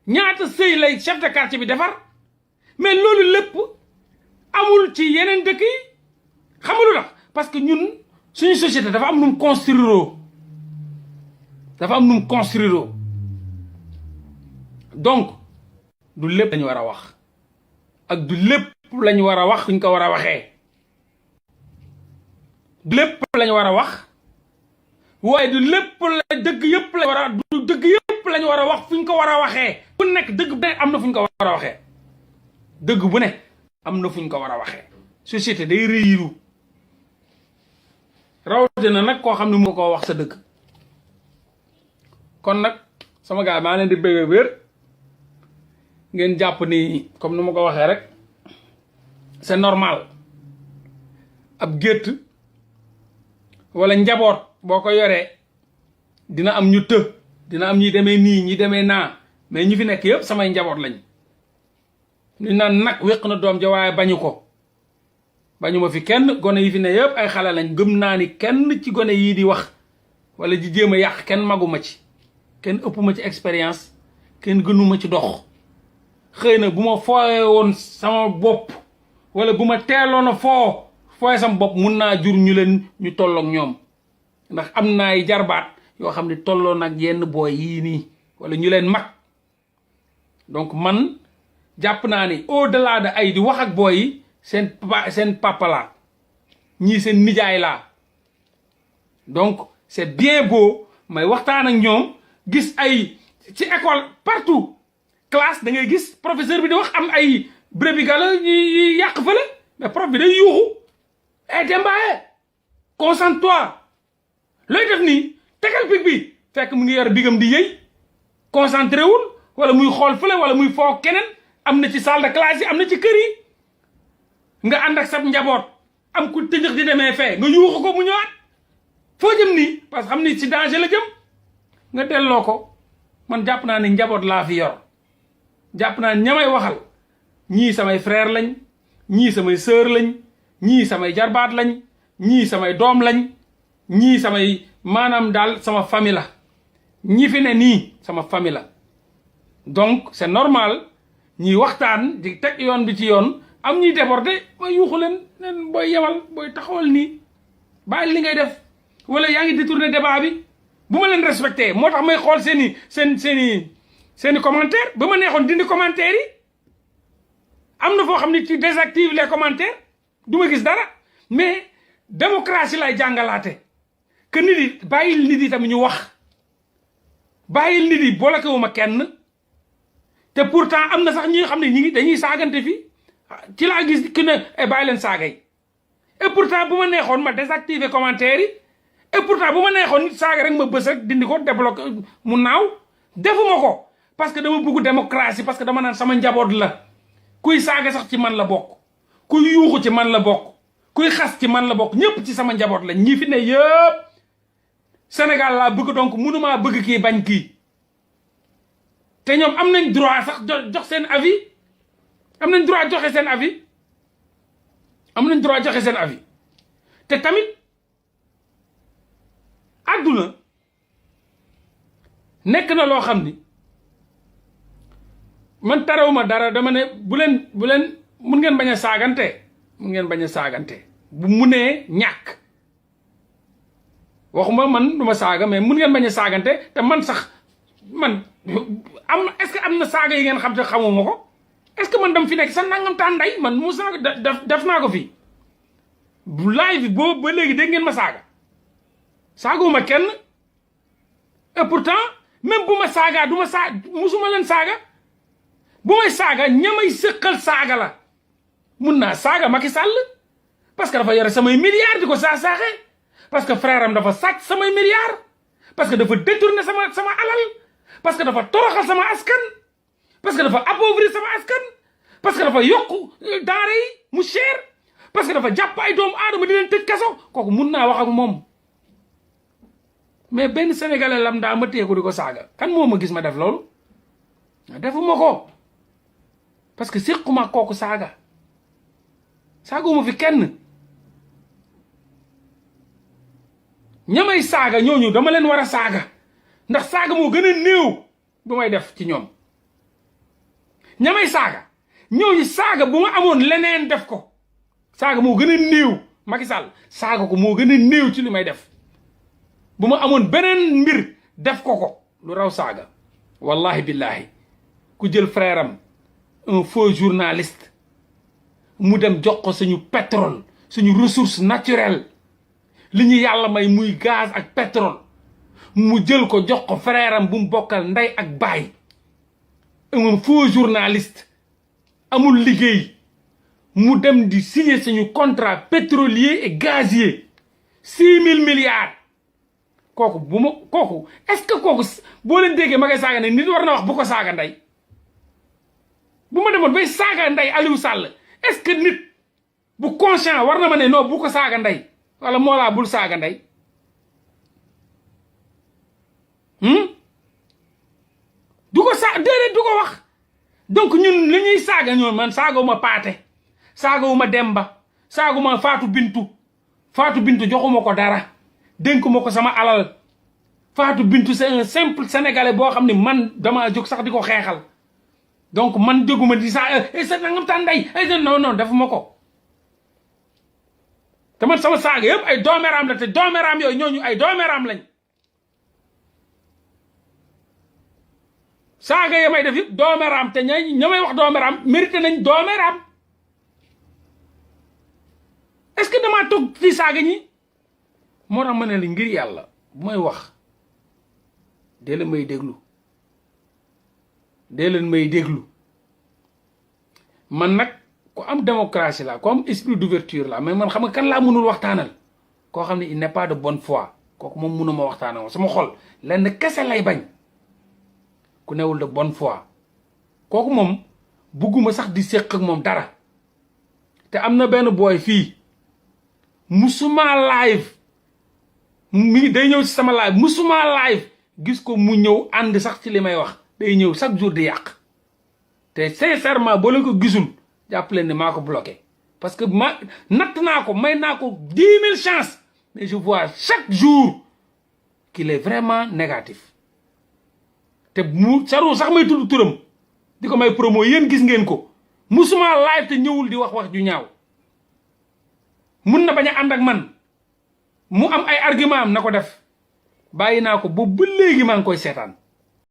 ñaata sëy lay chef de quartier bi defar mais loolu lépp amul ci yeneen dëkk yi xamalu tax parce que ñun suñu société dafa am nu mu construire donc du lépp lañu war a wax ak du lépp lañu war a wax fuñ ko war a waxee du lépp lañu war a wax waaye du lépp la dëgg yëpp lañu war a du dëgg yëpp lañu war a wax fuñ ko war a waxee bu nekk dëgg bu ne am na fuñ ko war a waxee dëgg bu ne am na fuñ ko war a waxee société day réyiru rawatina nag koo xam ne moo ko wax sa dëgg kon nag sama gars maa leen di bëgg wér ngeen jàpp ni comme ni ma ko waxee rek c'est normal ab gétt wala njaboot boo ko yoree dina am ñu dina am ñi demee nii ñi demee naa mais ñi fi nekk yëpp samay njaboot lañ ñu naan nag wéq na doom ja waaye bañu ma fi kenn gone yi fi ne yëpp ay xale lañ gëm naa ni kenn ci gone yii di wax wala di jéem a yàq kenn maguma ci kenn ëpp ma ci expérience kenn gënuma ci dox xëy na bu ma fooyee woon sama bopp wala bu ma teeloon a fooye sama bopp mun naa jur ñu tolloog ñoom ndax am na ay jarbaat yoo xam ne tolloo nag yenn booy yii nii wala ñu leen mag donc man jàpp naa ni au delà de ay di wax ak booy yi seen papa laa ñii seen nijaay laa donc c'est bien beau may waxtaan ak ñoom gis ay ci école partout classe da ngay gis professeur bi di wax am ay brebis galeux yi yàq fële mais prof bi day yuuxu Demba concentre-toi looy def nii tegal pig bi fekk mu ngi yor bigam di yëy concentré wul wala muy xool fële wala muy foog keneen am na ci salle de classe yi am na ci kër yi nga ànd ak sab njaboot am ku tëjëx di demee fee nga yuuxu ko mu ñëwaat foo jëm nii parce que xam ni ci danger la jëm nga delloo ko man jàpp naa ne njaboot laa fi yor jàpp naa ñamay waxal ñii samay frère lañ ñii samay sœur lañ ñii samay jarbaat lañ ñii samay doom lañ ñii samay maanaam daal sama famille la ñi fi ne nii sama famille la donc c'est normal ñuy waxtaan di teg yoon bi ci yoon am ñuy déborder ma yuuxu leen booy yemal booy taxawal nii bàyyi li ngay def wala yaa ngi détourner débat bi bu ma leen respecté moo tax may xool seen seeni commentaire ba ma neexoon dindi commentaire yi am na foo xam ne ci désactive les commentaires du ma gis dara mais démocratie lay jàngalaate que nit yi bàyyil nit yi tamit ñu wax bàyyil nit yi bloqué wu ma kenn te pourtant am na sax ñi nga xam ne ñi ngi dañuy saagante fii ci laa gis ki ne bàyyi leen saaga yi et pourtant bu ma neexoon ma désactiver commentaire yi et pourtant bu ma neexoon nit saaga rek ma bës rek dindi ko débloqué mu naaw defuma ko parce que dama bëgg démocratie parce que dama naan sama njaboot la kuy saaga sax ci man la bokk kuy yuuxu ci man la bokk kuy xas ci man la bokk ñëpp ci sama njaboot la ñi fi ne yëpp Sénégal laa bëgg donc mënumaa bëgg kii bañ kii te ñoom am nañ droit sax jox seen avis am nañ droit joxe seen avis am nañ droit joxe seen avis te tamit àdduna nekk na loo xam ni man tarewuma dara dama ne bu leen mun ngeen bañ a saagante mun ngeen bañ a saagante bu munee ñàkk waxuma man du ma saaga mais mun ngeen bañ a saagante te man sax man est-ce que am na saaga yi ngeen xam te xamuma ko est-ce que man dama fi nekk sax nangam taan nday man mu saaga def naa ko fii bu live bi boobu ba léegi dégg ngeen ma saaga saaguma kenn et pourtant même bu ma saagaa du ma musuma leen saaga bu may saaga ñamay sëqal saaga la mun naa saaga Macky Sall parce que dafa yore samay milliards di ko saaxee parce que frère am dafa sàcc samay milliards parce que dafa détourner sama alal parce que dafa toroxal sama askan parce que dafa appauvrir sama askan parce que dafa yokku denrée yi mu cher parce que dafa jàpp ay doomu aadama di leen tëj kaso kooku mun naa wax ak moom mais benn sénégalais lam daa ma téye ko di ko saaga kan moo ma gis ma def loolu defuma ko parce que séquma kooku saaguma fi kenn ñamay saaga ñooñu dama leen war a saaga ndax saaga moo gën a néew bu may def ci ñoom ñamay saaga ñooñu saaga bu ma amoon leneen def ko saaga moo gën a néew Macky Sall saaga ko moo gën a néew ci li may def bu ma amoon beneen mbir def ko lu raw saaga wallahi billahi ku jël frère am un faux journaliste mu dem jox ko suñu pétrole suñu ressource naturelle li ñu yàlla may muy gaz ak pétrole mu jël ko jox ko frère am bu mu bokkal ndey ak baay un faux journaliste amul liggéey mu dem di signer suñu contrat pétrolier et gazier 6 000 milliards kooku est-ce que kooku boo leen déggee ma koy saaga ne nit war na wax bu ko saaga ndey bu ma demoon bay saaga ndey Aliou Sall est-ce que nit bu conscient war na ma ne non bu ko saaga ndey wala moo laa bul saaga ndey du ko déedéet du ko wax donc ñun li ñuy saaga ñoon man saagawuma Paate saagawuma Demba saaguma Fatou Bintou joxuma ko dara dénkuma ko sama alal Fatou Bintou c'est un simple sénégalais boo xam ne man dama jóg sax di ko xeexal donc man jóguma di sa nangam taan ndey non defuma ko te man sama saaga yëpp ay dooméraam la te dooméraam yooyu ñooñu ay dooméraam lañ saaga yi may def yëpp dooméraam te ña may wax dooméraam mérité nañ dooméraam est-ce que damaa toog ci saaga ñi moo tax ma ne la ngir yàlla bu may wax dee leen may déglu man nag ku am démocratie la ku am esprit d'ouverture la mais man xam nga kan laa mënul waxtaanal koo xam ne il n'est pas de bonne foi kooku moom mënuma waxtaanal sama xol lenn kese lay bañ ku newul de bonne foi kooku moom bugguma sax di séq ak moom dara te am na benn booy fii musuma live day ñëw ci sama live musuma live gis ko mu ñëw ànd sax ci li may wax day ñëw chaque jour di yàq te sincèrement boo leen ko gisul jàpp leen ne maa ko bloqué parce que natt naa ko may naa ko 10 000 chances mais je vois chaque jour qu'il est vraiment négatif te mu saru sax may tudd turam di ko may promo yéen gis ngeen ko musuma live te ñëwul di wax ju ñaaw mun na bañ a ànd ak man mu am ay argument am na ko def bàyyi naa ko boobu ba léegi maa ngi koy seetaan